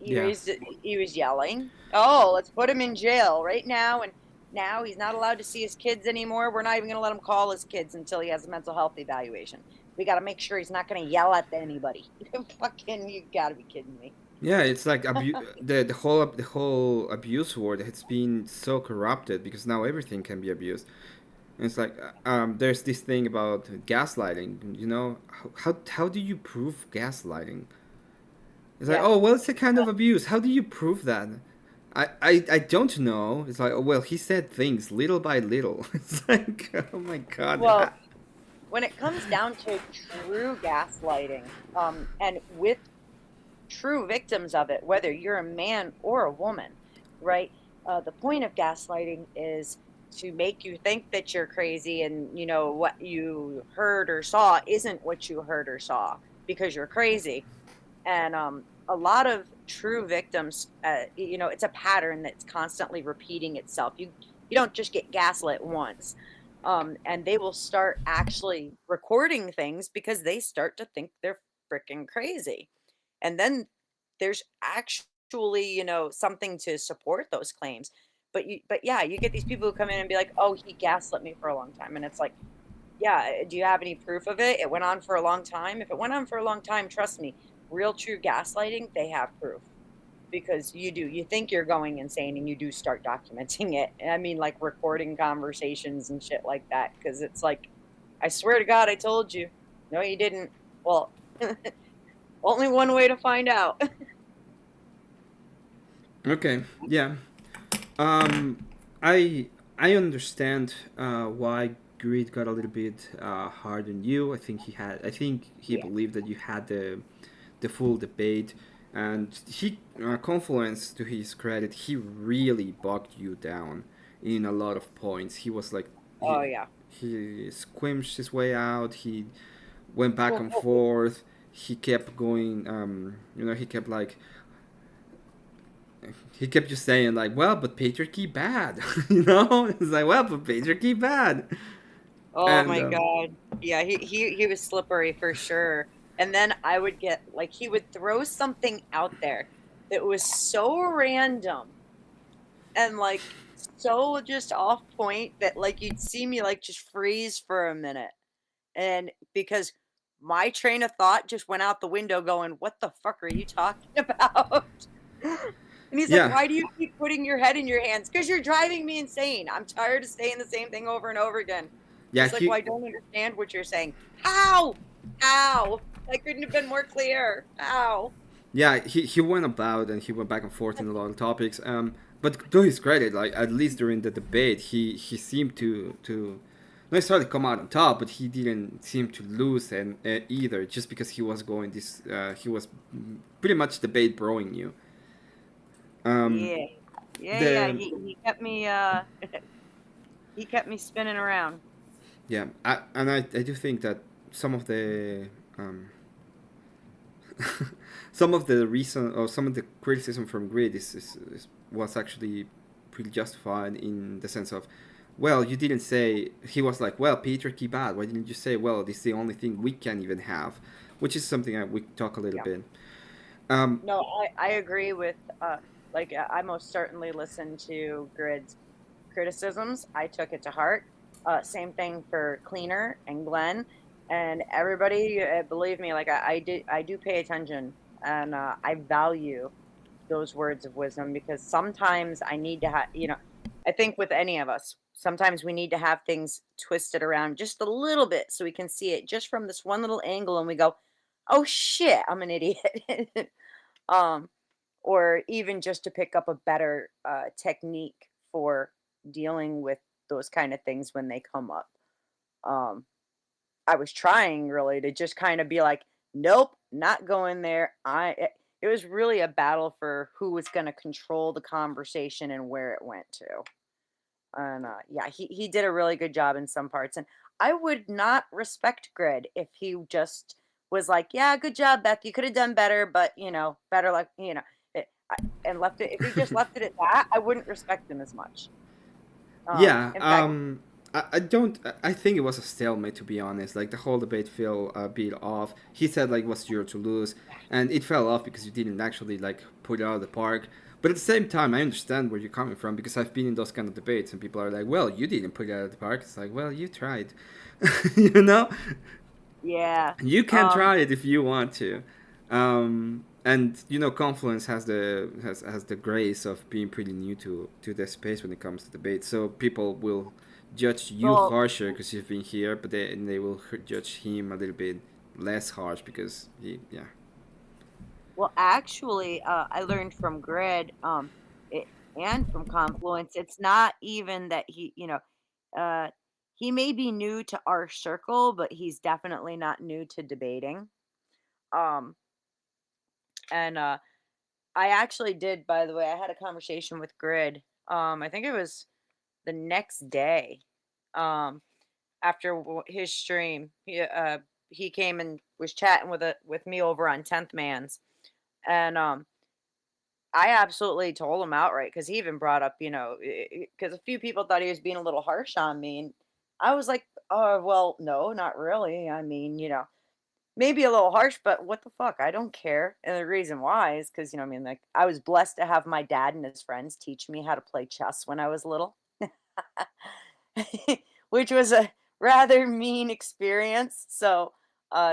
He yeah, was he was yelling. Oh, let's put him in jail right now, and now he's not allowed to see his kids anymore. We're not even going to let him call his kids until he has a mental health evaluation. We got to make sure he's not going to yell at anybody. Fucking, you got to be kidding me. yeah. It's like the whole abuse word has been so corrupted because now everything can be abused. And it's like there's this thing about gaslighting. How do you prove gaslighting? It's like, Yeah. oh well, it's a kind of abuse. How do you prove that? I don't know. It's like, oh well, he said things little by little. It's like, oh my god. Well, when it comes down to true gaslighting, and with true victims of it, whether you're a man or a woman, right? The point of gaslighting is to make you think that you're crazy, and what you heard or saw isn't what you heard or saw because you're crazy. And a lot of true victims, it's a pattern that's constantly repeating itself. You don't just get gaslit once. And they will start actually recording things because they start to think they're freaking crazy. And then there's actually, something to support those claims. But yeah, you get these people who come in and be like, "Oh, he gaslit me for a long time." And it's like, yeah, do you have any proof of it? It went on for a long time. If it went on for a long time, trust me, real true gaslighting, they have proof, because you think you're going insane and you do start documenting it. I mean, like recording conversations and shit like that. Cause it's like, I swear to God, I told you. No, you didn't. Well, only one way to find out. Okay, yeah. Um, I understand why Greed got a little bit hard on you. I think he Yeah. believed that you had the full debate, and he Confluence, to his credit, he really bogged you down in a lot of points. He was like Oh, yeah. he squished his way out. He went back Well, and forth. He kept going. He kept just saying like, well, but patriarchy bad. It's like, well, but patriarchy bad. oh And my God. Yeah, he was slippery for sure. And then I would get like, he would throw something out there that was so random and like so just off point that like you'd see me like just freeze for a minute. And because my train of thought just went out the window going, "What the fuck are you talking about?" And he's like, yeah, "Why do you keep putting your head in your hands? Because you're driving me insane. I'm tired of saying the same thing over and over again." yeah, He's like, "Well, he I don't understand what you're saying." How? How? I couldn't have been more clear. How? yeah, he went about and he went back and forth in a lot of topics. But to his credit, like at least during the debate, he seemed to not necessarily come out on top, but he didn't seem to lose and either. Just because he was pretty much debate broing you. Um, Yeah. Yeah, yeah. the He kept me he kept me spinning around. Yeah, I do think that some of the um, some of the reason or some of the criticism from Grid was actually pretty justified in the sense of, well, you didn't say. He was like, well, patriarchy bad. Why didn't you say, well, this is the only thing we can even have, which is something that we talk a little Yeah. bit. Um, No, I agree with like I most certainly listened to Grid's criticisms. I took it to heart. Same thing for Cleaner and Glenn and everybody. Believe me, like I do pay attention, and I value those words of wisdom, because sometimes I need to have, I think with any of us, sometimes we need to have things twisted around just a little bit so we can see it just from this one little angle and we go, "Oh shit, I'm an idiot." um, or even just to pick up a better technique for dealing with those kind of things when they come up. Um, I was trying really to just kind of be like, nope, not going there. It was really a battle for who was going to control the conversation and where it went to. And yeah, he did a really good job in some parts. And I would not respect Grid if he just was like, "Yeah, good job, Beth. You could have done better, but better luck." And left it. If he just left it at that, I wouldn't respect him as much. Yeah, In fact, I don't. I think it was a stalemate, to be honest. Like the whole debate fell a bit off. He said like it was yours to lose, and it fell off because you didn't actually like put it out of the park. But at the same time, I understand where you're coming from because I've been in those kind of debates, and people are like, "Well, you didn't put it out of the park." It's like, "Well, you tried." you know, yeah. you can Um, try it if you want to. And Confluence has the grace of being pretty new to the space when it comes to debate. So people will judge you well, harsher because you've been here, but they will judge him a little bit less harsh because yeah. actually, I learned from Grid, it, and from Confluence. It's not even that uh, he may be new to our circle, but he's definitely not new to debating. Um, And I actually did, by the way, I had a conversation with Grid. I think it was the next day. Um, after his stream, he came and was chatting with me over on 10th Man's, and I absolutely told him outright because he even brought up, because a few people thought he was being a little harsh on me, and I was like, "Oh, well, no, not really. I mean, maybe a little harsh, but what the fuck? I don't care." And the reason why is because, I mean, like, I was blessed to have my dad and his friends teach me how to play chess when I was little, which was a rather mean experience. So,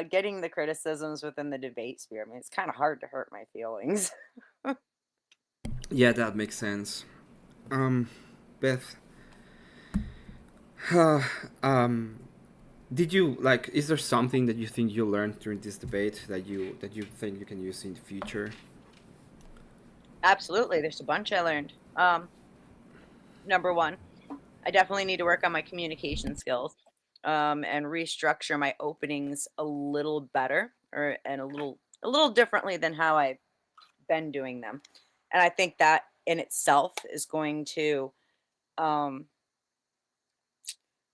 getting the criticisms within the debate sphere, I mean, it's kind of hard to hurt my feelings. Yeah, that makes sense. Beth, um, did you like? Is there something that you think you learned during this debate that you think you can use in the future? Absolutely, there's a bunch I learned. Number one, I definitely need to work on my communication skills, and restructure my openings a little better, or and a little differently than how I've been doing them. And I think that in itself is going to um,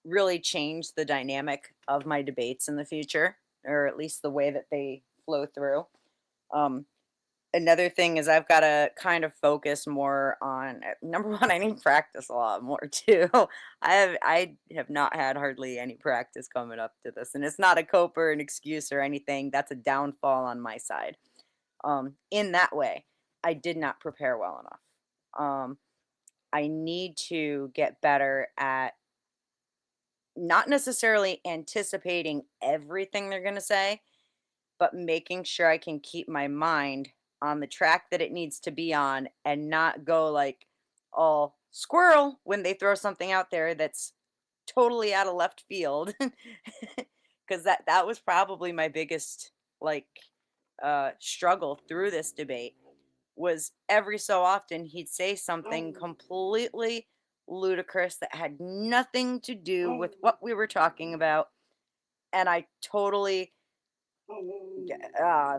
really change the dynamic of my debates in the future, or at least the way that they flow through. Um, Another thing is I've gotta kind of focus more on number 1, I need practice a lot more too. I have not had hardly any practice coming up to this, and it's not a cope or an excuse or anything, that's a downfall on my side. In that way, I did not prepare well enough. Um, I need to get better at not necessarily anticipating everything they're gonna say, but making sure I can keep my mind on the track that it needs to be on and not go like all squirrel when they throw something out there that's totally out of left field. Because that was probably my biggest like struggle through this debate, was every so often he'd say something completely ludicrous that had nothing to do with what we were talking about, and I totally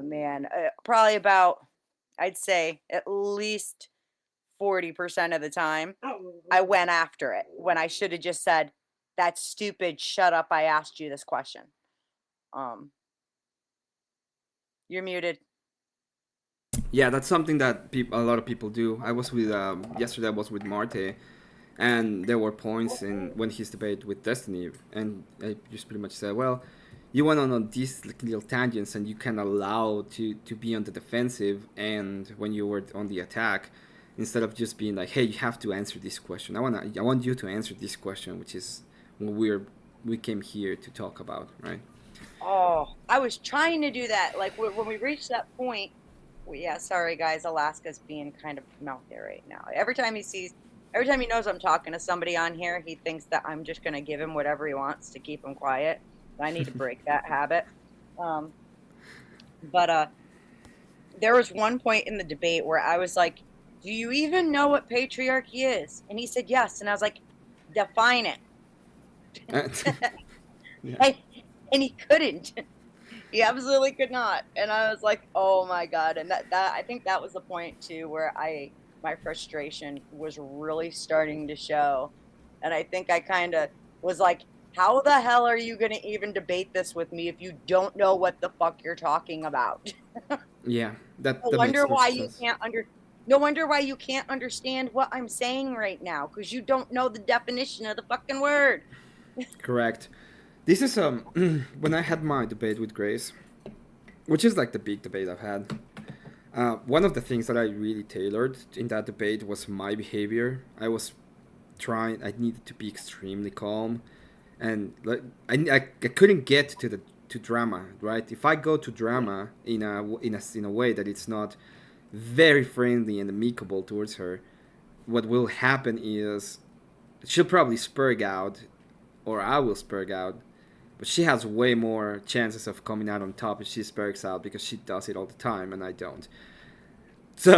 man, probably about, I'd say at least 40% of the time, I went after it when I should have just said, "That's stupid. Shut up. I asked you this question." Um, you're muted. Yeah, that's something that a lot of people do. I was with yesterday. I was with Marte, and there were points in when his debate with Destiny, and I just pretty much said, "Well, you went on these little tangents, and you can allow to be on the defensive, and when you were on the attack, instead of just being like, hey, you have to answer this question. I want you to answer this question, which is what we came here to talk about, right?" Oh, I was trying to do that. Like when we reached that point, yeah, sorry guys, Alaska's being kind of mouthy right now. Every time he knows I'm talking to somebody on here, he thinks that I'm just gonna give him whatever he wants to keep him quiet. I need to break that habit. Um, but there was one point in the debate where I was like, "Do you even know what patriarchy is?" And he said yes, and I was like, "Define it." Yeah. and, and he couldn't. He absolutely could not. And I was like, "Oh my God." And that I think that was the point too where my frustration was really starting to show. And I think I kind of was like, "How the hell are you going to even debate this with me if you don't know what the fuck you're talking about?" Yeah, that No that makes wonder why perfect you sense. can't under no wonder why you can't understand what I'm saying right now, because you don't know the definition of the fucking word. Correct. This is when I had my debate with Grace, which is like the big debate I've had. One of the things that I really tailored in that debate was my behavior. I needed to be extremely calm, and like I couldn't get to drama, right? If I go to drama in a way that it's not very friendly and amicable towards her, what will happen is she'll probably spurg out, or I will spurg out, but she has way more chances of coming out on top if she spurgs out because she does it all the time and I don't. So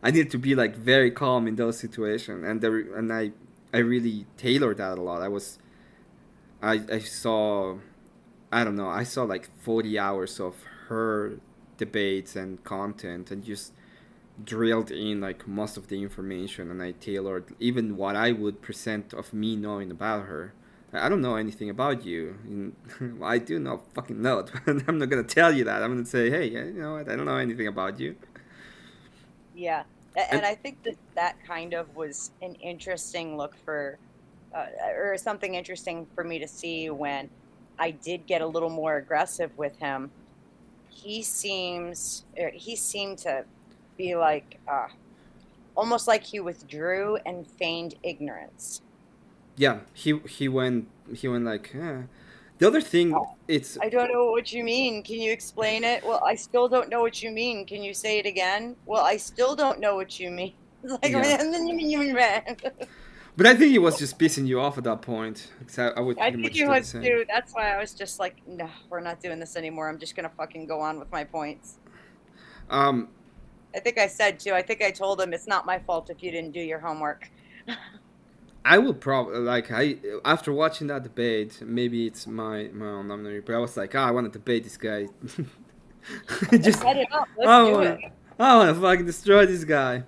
I need to be like very calm in those situations, and I really tailored that a lot. I saw, I don't know, I saw like 40 hours of her debates and content, and just drilled in like most of the information, and I tailored even what I would present of me knowing about her. I don't know anything about you. Well, I do know fucking lot, but I'm not gonna tell you that. I'm gonna say, hey, you know what? I don't know anything about you. Yeah. And And I think that that kind of was an interesting look for, or something interesting for me to see when I did get a little more aggressive with him. He seemed to be like, almost like he withdrew and feigned ignorance. yeah, he went like, the other thing, Oh, it's I don't know what you mean. Can you explain it? Well, I still don't know what you mean. Can you say it again? Well, I still don't know what you mean. It's like, yeah. I But I think he was just pissing you off at that point. 'Cause I would pretty think much it do the was same. too. That's why I was just like, no, we're not doing this anymore. I'm just gonna fucking go on with my points. Um, I think I said too. I think I told him it's not my fault if you didn't do your homework. I will probably like I after watching that debate, maybe it's my own memory, but I was like, I want to debate this guy. Just Set it up. Let's I do it. wanna I wanna fucking destroy this guy.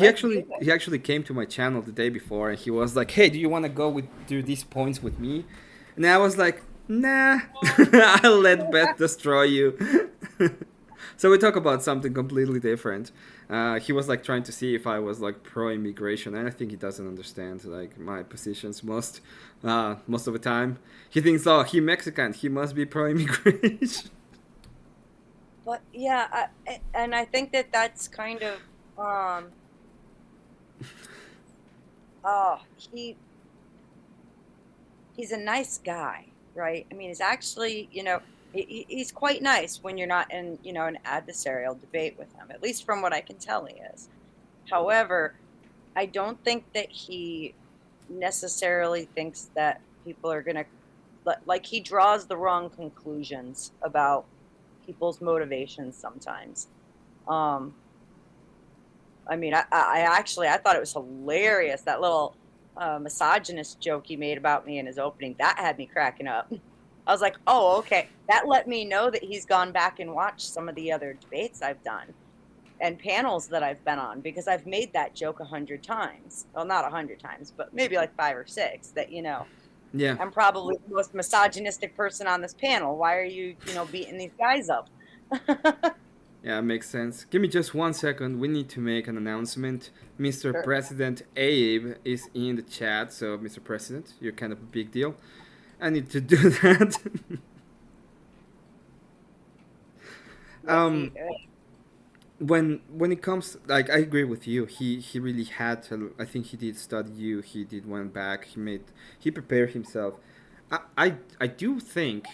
Let's do He it. actually came to my channel the day before, and he was like, "Hey, do you want to go with through these points with me?" And I was like, "Nah, I'll let Beth destroy you." So we talk about something completely different. He was like trying to see if I was like pro immigration, and I think he doesn't understand like my positions most of the time. He thinks, oh, he Mexican, he must be pro immigration. But yeah, and I think that that's kind of oh, he's a nice guy, right? I mean, he's actually, he's quite nice when you're not in, an adversarial debate with him, at least from what I can tell he is. However, I don't think that he necessarily thinks that people are going to, like, he draws the wrong conclusions about people's motivations sometimes. Um, I mean, I thought it was hilarious, that little misogynist joke he made about me in his opening. That had me cracking up. I was like, oh, okay. That let me know that he's gone back and watched some of the other debates I've done and panels that I've been on, because I've made that joke 100 times. Well, not 100 times, but maybe like 5 or 6, that, Yeah, I'm probably the most misogynistic person on this panel. Why are you, beating these guys up? yeah, makes sense. Give me just 1 second. We need to make an announcement. Mr. Sure. President Abe is in the chat, so Mr. President, you're kind of a big deal. I need to do that. What's um, he? when it comes, like, I agree with you. He really had to. I think he did study you. He did went back. He prepared himself. I do think,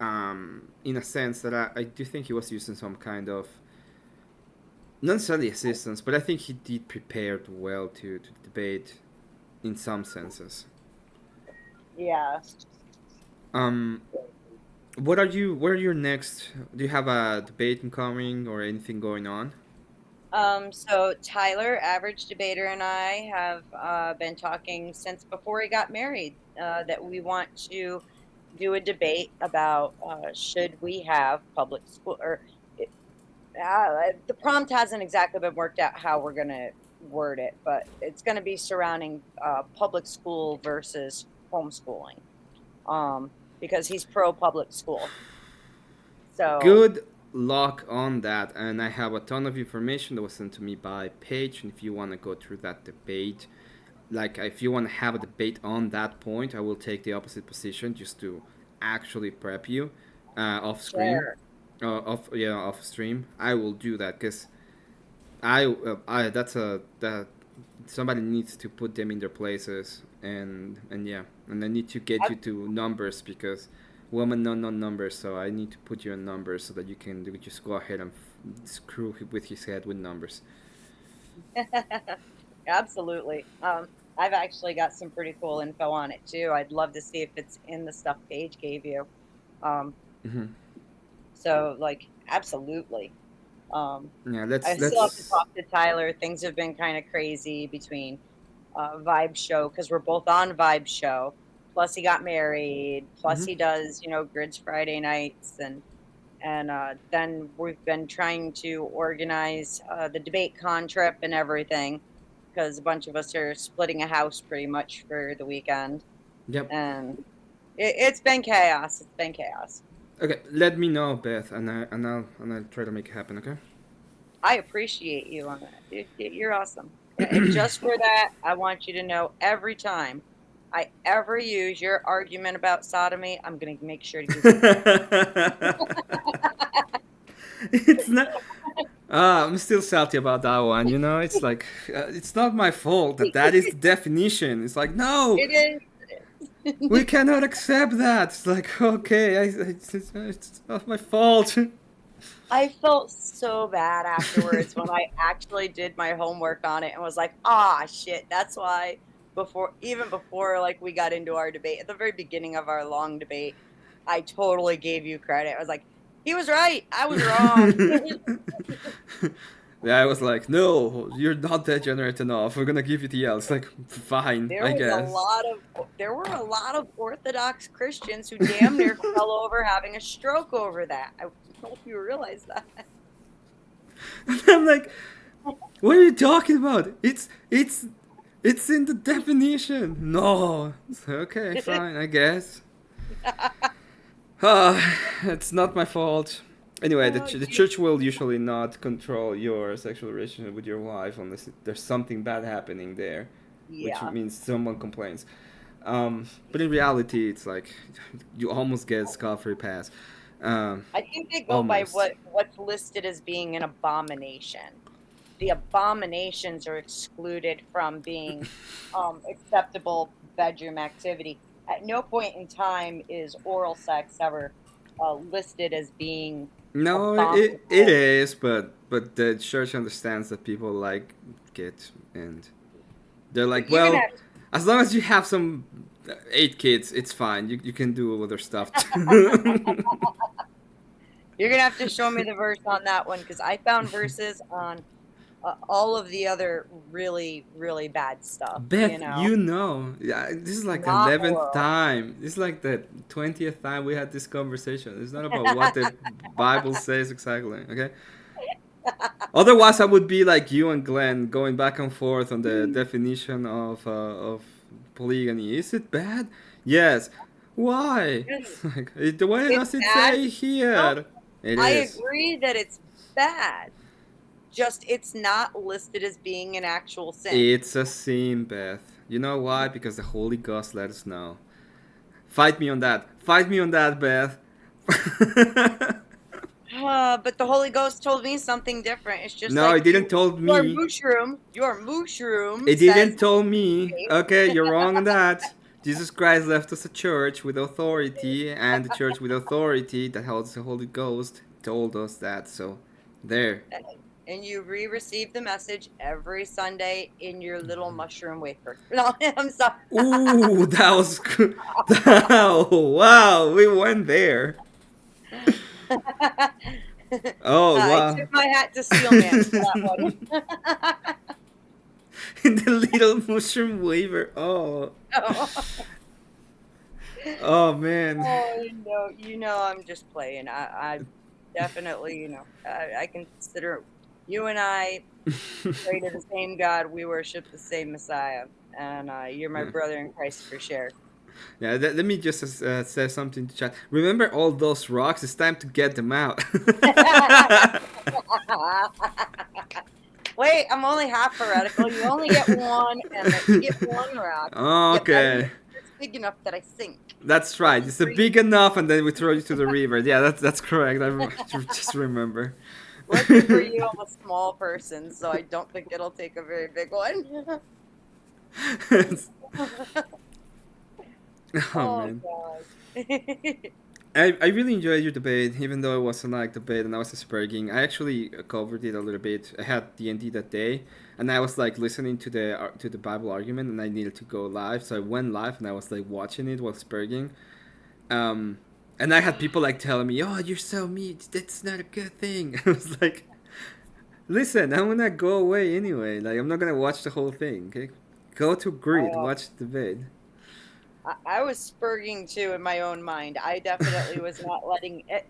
in a sense that I do think he was using some kind of not necessarily assistance, but I think he did prepared well to debate in some senses. Yeah. Um, what are your next? Do you have a debate incoming or anything going on? So Tyler, average debater, and I have been talking since before he got married, that we want to do a debate about, should we have public school, or the prompt hasn't exactly been worked out how we're going to word it, but it's going to be surrounding public school versus homeschooling, because he's pro public school. So Good luck on that, and I have a ton of information that was sent to me by Paige. And if you want to go through that debate, like if you want to have a debate on that point, I will take the opposite position just to actually prep you off screen, sure. off stream. I will do that because I that's a that somebody needs to put them in their places, and yeah, and I need to get you to numbers because women don't know numbers, so I need to put you in numbers so that you can just go ahead and screw with his head with numbers. Absolutely. I've actually got some pretty cool info on it too. I'd love to see if it's in the stuff Paige gave you. Um, Hmm. so like, absolutely. Um, Yeah, I still have to let's. talk to Tyler. Things have been kind of crazy between Vibe Show, because we're both on Vibe Show. Plus he got married. Plus Hmm. he does, Grids Friday nights, and And then we've been trying to organize the debate con trip and everything, because a bunch of us are splitting a house pretty much for the weekend. Yep. And it's been chaos. It's been chaos. Okay, let me know, Beth, and I'll try to make it happen. Okay. I appreciate you on that. You're awesome. And just for that, I want you to know every time I ever use your argument about sodomy, I'm going to make sure to use it. It's not. I'm still salty about that one. You know, it's like it's not my fault that that is the definition. It's like no, It is. we cannot accept that. It's like okay, it's not my fault. I felt so bad afterwards when I actually did my homework on it and was like, ah, shit. That's why even before like we got into our debate, at the very beginning of our long debate, I totally gave you credit. I was like, he was right. I was wrong. Yeah, I was like, no, you're not degenerate enough. We're gonna give you the L. It's like, fine, I guess. There were a lot of Orthodox Christians who damn near fell over having a stroke over that. I don't know if you realize that. I'm like, what are you talking about? It's in the definition. No. Okay, fine, I guess. It's not my fault. Anyway, the church will usually not control your sexual relationship with your wife unless there's something bad happening there, which Yeah. means someone complains. But in reality, it's like you almost get scot-free pass. I think they go by Almost. what's listed as being an abomination. The abominations are excluded from being acceptable bedroom activity. At no point in time is oral sex ever listed as being No, it abominable. is, but the church understands that people like it, and they're like, You're gonna well, as long as you have some 8 kids, it's fine. You can do other stuff. you're gonna have to show me the verse on that one, because I found verses on all of the other really really bad stuff. Beth, you know, yeah, this is like Not 11th oral. time. This is like the 20th time we had this conversation. It's not about what the Bible says exactly, okay? Otherwise, I would be like you and Glenn going back and forth on the definition of polygamy. Is it bad? Yes. Why? Like, why It's does it bad. say No, here? It I is. agree that it's bad. Just it's not listed as being an actual sin. It's a sin, Beth. You know why? Because the Holy Ghost let us know. Fight me on that. Fight me on that, Beth. But the Holy Ghost told me something different. It's just No, like it didn't told your me. mushroom It says. didn't tell me. Okay, you're wrong on that. Jesus Christ left us a church with authority, and the church with authority that holds the Holy Ghost told us that. So, there. And you receive the message every Sunday in your little mushroom wafer. No, I'm sorry. Ooh, that was good. Wow, we went there. Oh, I wow. took my hat to Steelman for that one. In the little mushroom waver. Oh. Oh. Oh, man. Oh, I'm just playing. I definitely, I consider you and I pray to the same God. We worship the same Messiah, and you're my Yeah. brother in Christ for sure. Yeah, let me just say something to chat. Remember all those rocks? It's time to get them out. Wait, I'm only half heretical. You only get one, and you get one rock. Yep, that means Okay. it's big enough that I sink. That's right. It's Lucky big enough, and then we throw you to the river. Yeah, that's correct. Just remember. for you, I'm a small person, so I don't think it'll take a very big one. Oh Oh man. God. I really enjoyed your debate, even though it wasn't like debate and I was asperging. I actually covered it a little bit. I had D&D that day, and I was like listening to the Bible argument, and I needed to go live, so I went live and I was like watching it while asperging. Um, and I had people like telling me, "Oh, you're so mean. That's not a good thing." I was like, "Listen, I'm gonna go away anyway. Like, I'm not gonna watch the whole thing. Okay, go to Grid, Oh, watch the debate." I was spurging too in my own mind. I definitely was not letting it.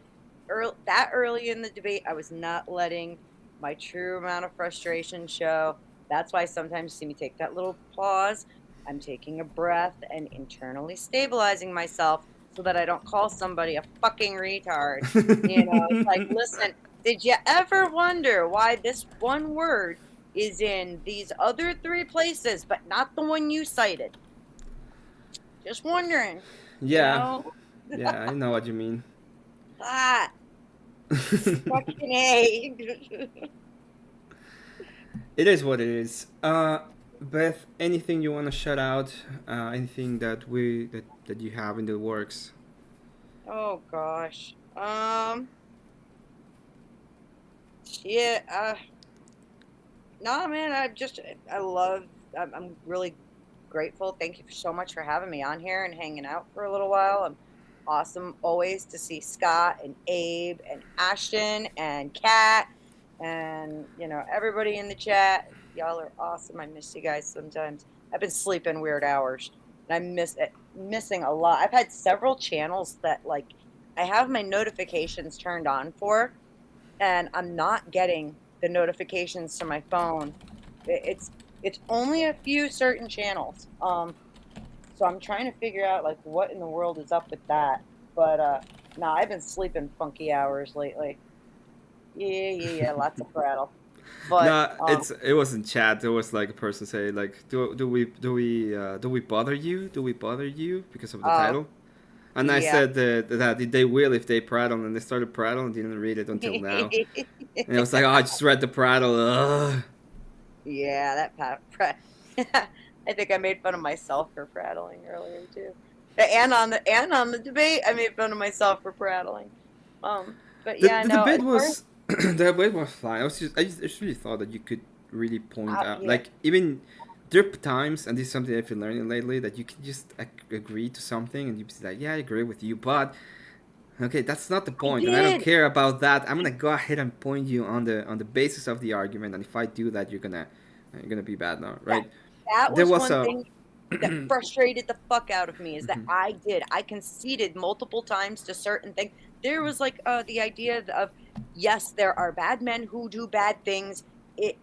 that early in the debate, I was not letting my true amount of frustration show. That's why sometimes you see me take that little pause. I'm taking a breath and internally stabilizing myself so that I don't call somebody a fucking retard. It's like, listen, did you ever wonder why this one word is in these other three places, but not the one you cited? Just wondering, you Yeah, know? yeah, I know what you mean. Ah, fucking A. It is what it is. Beth, anything you want to shout out? Anything that you have in the works? Oh gosh. Yeah, no, man, I love, I'm really grateful. Thank you so much for having me on here and hanging out for a little while. I'm awesome always to see Scott and Abe and Ashton and Kat and, everybody in the chat. Y'all are awesome. I miss you guys sometimes. I've been sleeping weird hours and I miss it, missing a lot. I've had several channels that like I have my notifications turned on for, and I'm not getting the notifications to my phone. It's only a few certain channels. So I'm trying to figure out like what in the world is up with that. But no, I've been sleeping funky hours lately. Yeah, lots of prattle. But No, it wasn't chat. There was like a person say like, do we bother you? Do we bother you because of the uh title? And I yeah. said that they will if they prattle, and they started prattle and didn't read it until now. And I was like, oh, I just read the prattle. Ugh. Yeah, that I think I made fun of myself for prattling earlier too. And on the debate, I made fun of myself for prattling. But yeah, The no, as debate far as was the debate was fine. I just really thought that you could really point out yeah, like even there are times, and this is something I've been learning lately, that you can just agree to something and you be like, yeah, I agree with you, but okay, that's not the I point, and I don't did. care about that. I'm gonna go ahead and point you on the basis of the argument, and if I do that, you're gonna be bad now, That right? that There was was one a thing that frustrated the fuck out of me is that I conceded multiple times to certain things. There was like the idea of yes, there are bad men who do bad things,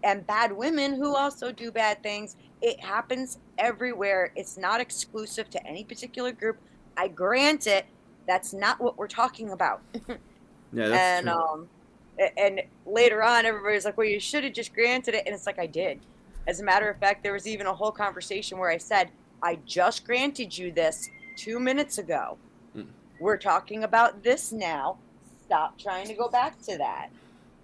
and bad women who also do bad things. It happens everywhere. It's not exclusive to any particular group. I grant it. That's not what we're talking about. yeah, that's And true. and later on, everybody's like, "Well, you should have just granted it." And it's like I did. As a matter of fact, there was even a whole conversation where I said, "I just granted you this 2 minutes ago. We're talking about this now. Stop trying to go back to that."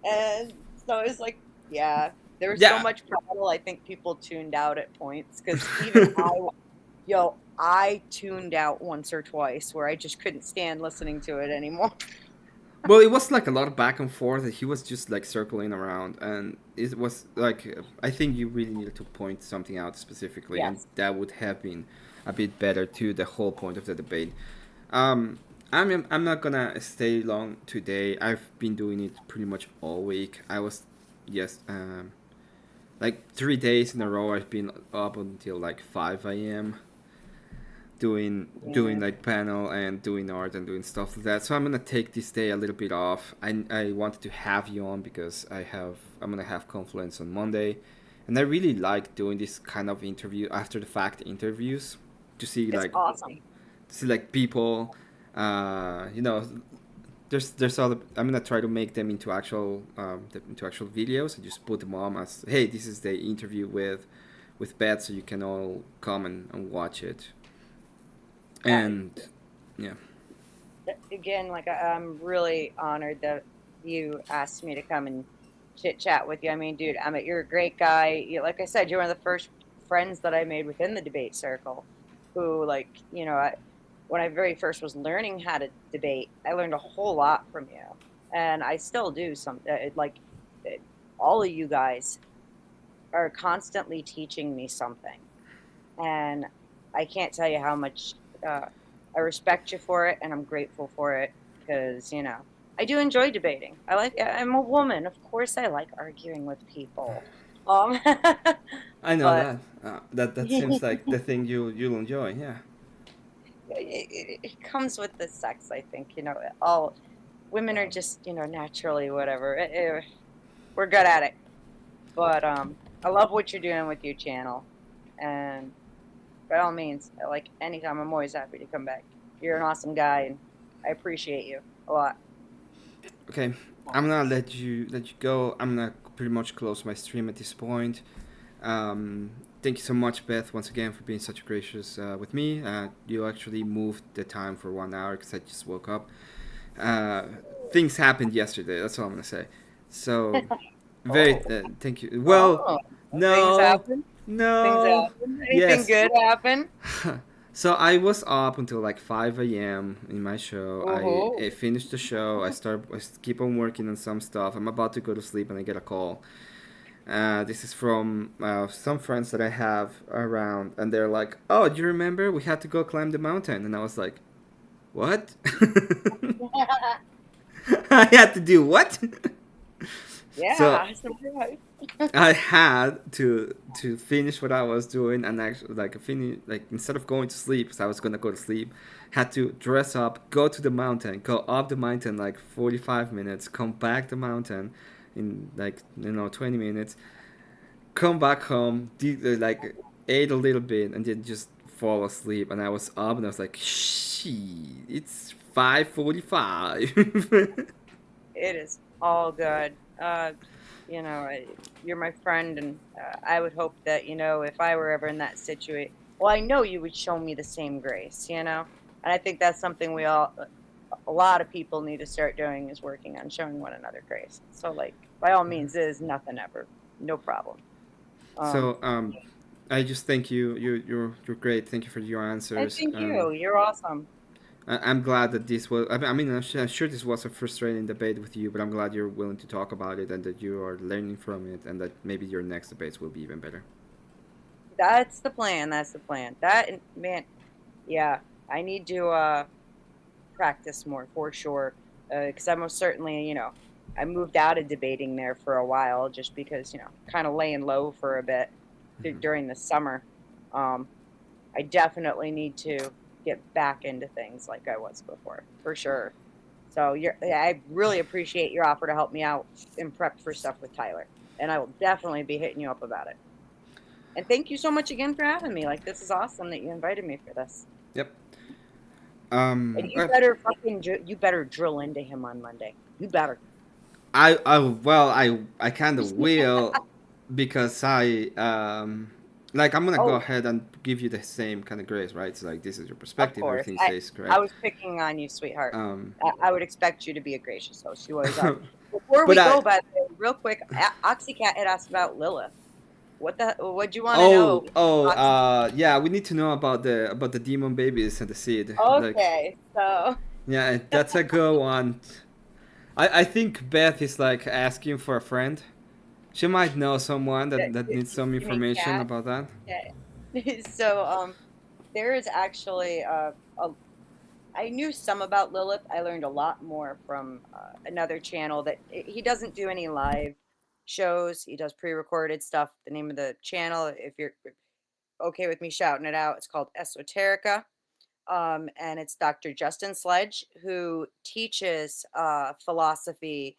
And so it's like, yeah, there was so Yeah. much prattle. I think people tuned out at points because even I tuned out once or twice where I just couldn't stand listening to it anymore. Well, it was like a lot of back and forth, and he was just like circling around, and it was like I think you really needed to point something out specifically, and Yes. that would have been a bit better to the whole point of the debate. Um, I'm not gonna stay long today. I've been doing it pretty much all week. I was, yes, like 3 days in a row. I've been up until like 5 a.m. doing Yeah. like panel and doing art and doing stuff like that. So I'm gonna take this day a little bit off. I wanted to have you on because I'm gonna have Confluence on Monday, and I really like doing this kind of interview after the fact interviews to see It's like awesome. people, you know. There's other. I'm gonna try to make them into into actual videos and just put them on as, hey, this is the interview with Beth, so you can all come and watch it. Uh, And yeah. Again, like I'm really honored that you asked me to come and chit chat with you. I mean, dude, you're a great guy. Like I said, you're one of the first friends that I made within the debate circle. Who, like, when I very first was learning how to debate, I learned a whole lot from you, and I still do. Uh, all of you guys are constantly teaching me something, and I can't tell you how much uh, I respect you for it, and I'm grateful for it because I do enjoy debating. I'm a woman, of course. I like arguing with people, um, I know but that. That seems it, like the thing you'll enjoy. Yeah. it comes with the sex. I think all. women are just, naturally whatever. We're good at it. But I love what you're doing with your channel, and by all means, like anytime, I'm always happy to come back. You're an awesome guy, and I appreciate you a lot. Okay, I'm gonna let you go. I'm gonna pretty much close my stream at this point. Thank you so much, Beth, once again for being such gracious with me. You actually moved the time for 1 hour because I just woke up. Uh, Things happened yesterday. That's all I'm gonna say. So, very Oh, thank you. Well, oh, things no, happen. Things no, happen. Anything yes. good happen? So I was up until like 5 a.m. in my show. I Oh, finished the show. I keep on working on some stuff. I'm about to go to sleep and I get a call. This is from some friends that I have around, and they're like, "Oh, do you remember we had to go climb the mountain?" And I was like, "What?" I had to do what? So yeah, surprise. I had to finish what I was doing and actually like finish like instead of going to sleep, because I was gonna go to sleep, had to dress up, go to the mountain, go up the mountain like 45 minutes, come back the mountain in like 20 minutes, come back home, like ate a little bit, and then just fall asleep. And I was up, and I was like, "Shit, it's 5:45." It is all good. You're my friend, and I would hope that, if I were ever in that situation, well, I know you would show me the same grace. And I think that's something a lot of people need to start doing is working on showing one another grace. So, like, by all means, there's nothing ever, no problem. Um, So I just thank you. You're great. Thank you for your I answers. thank you. You're awesome. I'm glad that this was. I mean, I'm sure this was a frustrating debate with you, but I'm glad you're willing to talk about it and that you are learning from it, and that maybe your next debates will be even better. That's the plan. That's the plan. Man, yeah, I need to practice more for sure. Because I most certainly, I moved out of debating there for a while just because, kind of laying low for a bit during the summer. Um, I definitely need to get back into things like I was before, for sure. So I really appreciate your offer to help me out and prep for stuff with Tyler. And I will definitely be hitting you up about it. And thank you so much again for having me. Like, this is awesome that you invited me for this. Yep. And Uh, you better drill into him on Monday. You better. I kind of will, because like I'm gonna go Oh, ahead and give you the same kind of grace, right? So like this is your of perspective, course. everything I stays I correct. was picking on you, sweetheart. Um, I would expect you to be a gracious host. You always are. Before but we I go, by the way, real quick, Oxycat had asked about Lilith. What'd you want to know, Oxy? yeah, we need to know about the demon babies and the seed. Like, Okay, so yeah, that's a good one. I think Beth is like asking for a friend. She might know someone that needs some you mean information cat? about that. Okay. So there is actually a I knew some about Lilith. I learned a lot more from another channel that he doesn't do any live shows. He does pre-recorded stuff. The name of the channel, if you're okay with me shouting it out, it's called Esoterica. And it's Dr. Justin Sledge, who teaches philosophy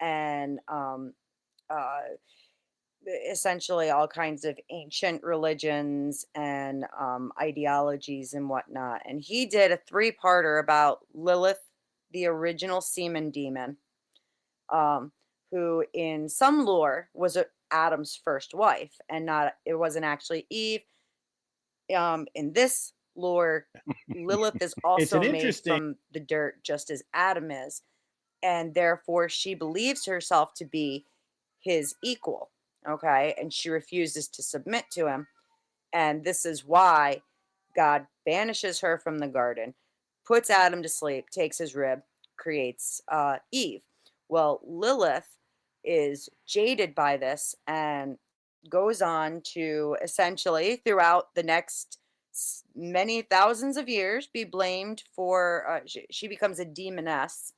and uh, essentially all kinds of ancient religions and ideologies and whatnot. And he did a three-parter about Lilith, the original semen demon, um, who in some lore was Adam's first wife, and not it wasn't actually Eve. In this lore, Lilith is It's also an made interesting. from the dirt, just as Adam is, and therefore she believes herself to be his equal. Okay, and she refuses to submit to him, and this is why God banishes her from the garden, puts Adam to sleep, takes his rib, creates Eve. Well, Lilith is jaded by this and goes on to essentially, throughout the next many thousands of years, be blamed for. She becomes a demoness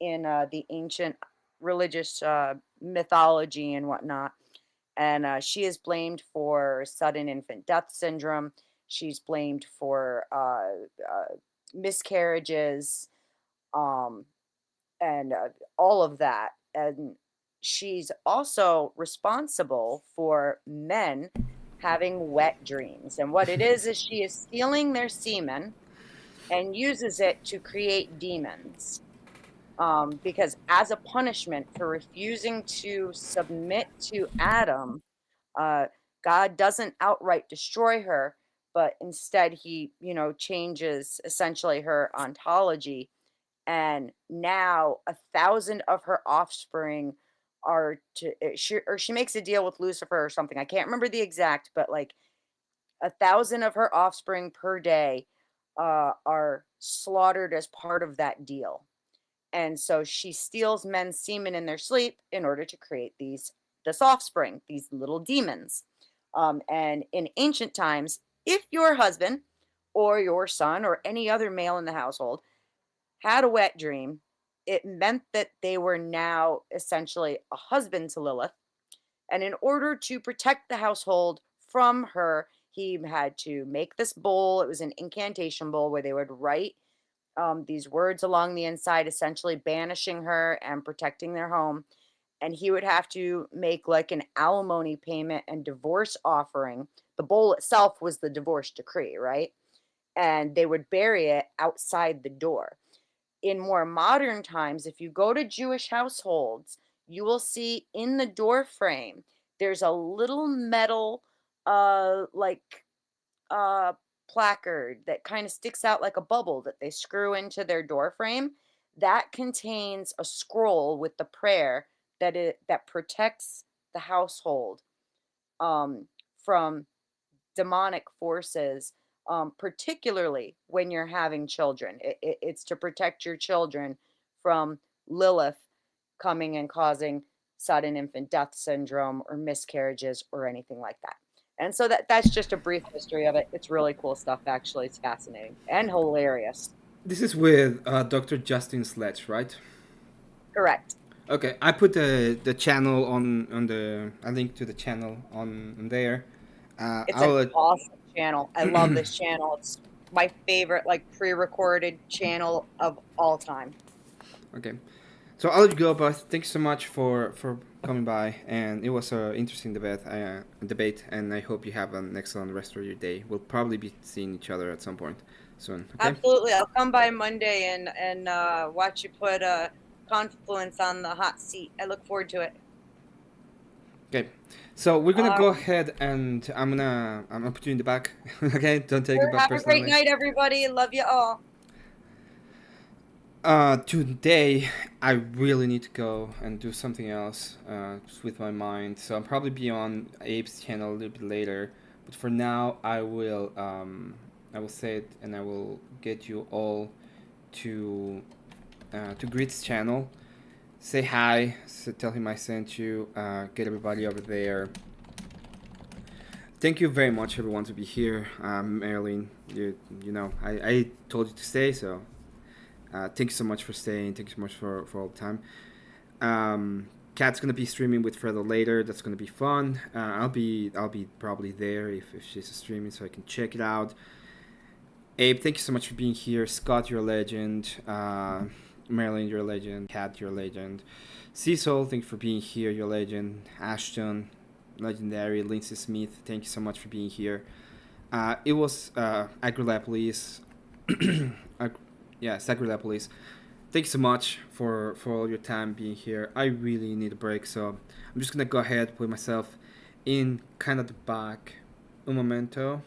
in the ancient religious mythology and whatnot. And she is blamed for sudden infant death syndrome. She's blamed for miscarriages, um, and all of that. And she's also responsible for men having wet dreams. And what it is she is stealing their semen and uses it to create demons. Because as a punishment for refusing to submit to Adam, uh, God doesn't outright destroy her, but instead he, changes essentially her ontology. And now 1,000 of her offspring are she makes a deal with Lucifer or something. I can't remember the exact, but like 1,000 of her offspring per day are slaughtered as part of that deal. And so she steals men's semen in their sleep in order to create this offspring, these little demons. And in ancient times, if your husband or your son or any other male in the household had a wet dream, it meant that they were now essentially a husband to Lilith. And in order to protect the household from her, he had to make this bowl. It was an incantation bowl where they would write these words along the inside, essentially banishing her and protecting their home. And he would have to make like an alimony payment and divorce offering. The bowl itself was the divorce decree, right? And they would bury it outside the door. In more modern times, if you go to Jewish households, you will see in the door frame, there's a little metal, like uh, placard that kind of sticks out like a bubble that they screw into their door frame. That contains a scroll with the prayer that protects the household um, from demonic forces, particularly when you're having children. It's to protect your children from Lilith coming and causing sudden infant death syndrome or miscarriages or anything like that. And so that's just a brief history of it. It's really cool stuff, actually. It's fascinating and hilarious. This is with Dr. Justin Sledge, right? Correct. Okay, I put the channel on the a link to the channel on there. It's I'll an awesome channel. I love this channel. It's my favorite, like pre-recorded channel of all time. okay. So I'll let you go, but thanks so much for coming by, and it was an interesting debate, and I hope you have an excellent rest of your day. We'll probably be seeing each other at some point soon. Okay. Absolutely. I'll come by Monday and watch you put Confluence on the hot seat. I look forward to it. Okay. So we're gonna go Um, ahead, and I'm gonna put you in the back. Okay. Don't take it sure, back have a great personally. night, everybody. Love you all. Today I really need to go and do something else with my mind. So I'll probably be on Abe's channel a little bit later. But for now, I will say it, and I will get you all to Grit's channel. Say hi. So tell him I sent you. Get everybody over there. Thank you very much, everyone, to be here. Marilyn, you know I told you to stay, so thank you so much for staying. Thank you so much for all the time. Kat's gonna be streaming with Fredo later. That's gonna be fun. I'll be probably there if she's streaming, so I can check it out. Abe, thank you so much for being here. Scott, you're a legend. Marilyn, you're a legend. Kat, you're a legend. Cecil, thank you for being here. You're a legend. Ashton, legendary. Lindsay Smith, thank you so much for being here. It was Agrilapolis. Yeah, Sacrilepolis. Thanks so much for all your time being here. I really need a break, so I'm just gonna go ahead, put myself in kind of the back. Un momento.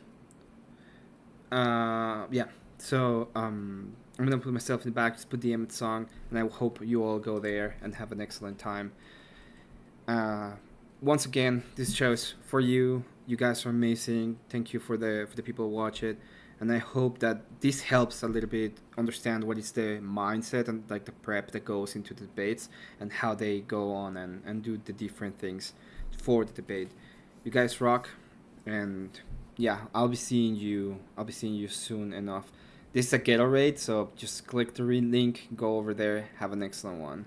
Yeah. So I'm gonna put myself in the back, just put the Emmet song, and I hope you all go there and have an excellent time. Uh, Once again, this show's for you. You guys are amazing. Thank you for the people who watch it, and I hope that this helps a little bit understand what is the mindset and like the prep that goes into the debates and how they go on and do the different things for the debate. You guys rock, and yeah, I'll be seeing you. I'll be seeing you soon enough. This is a Gatorade, so just click the link, go over there, have an excellent one.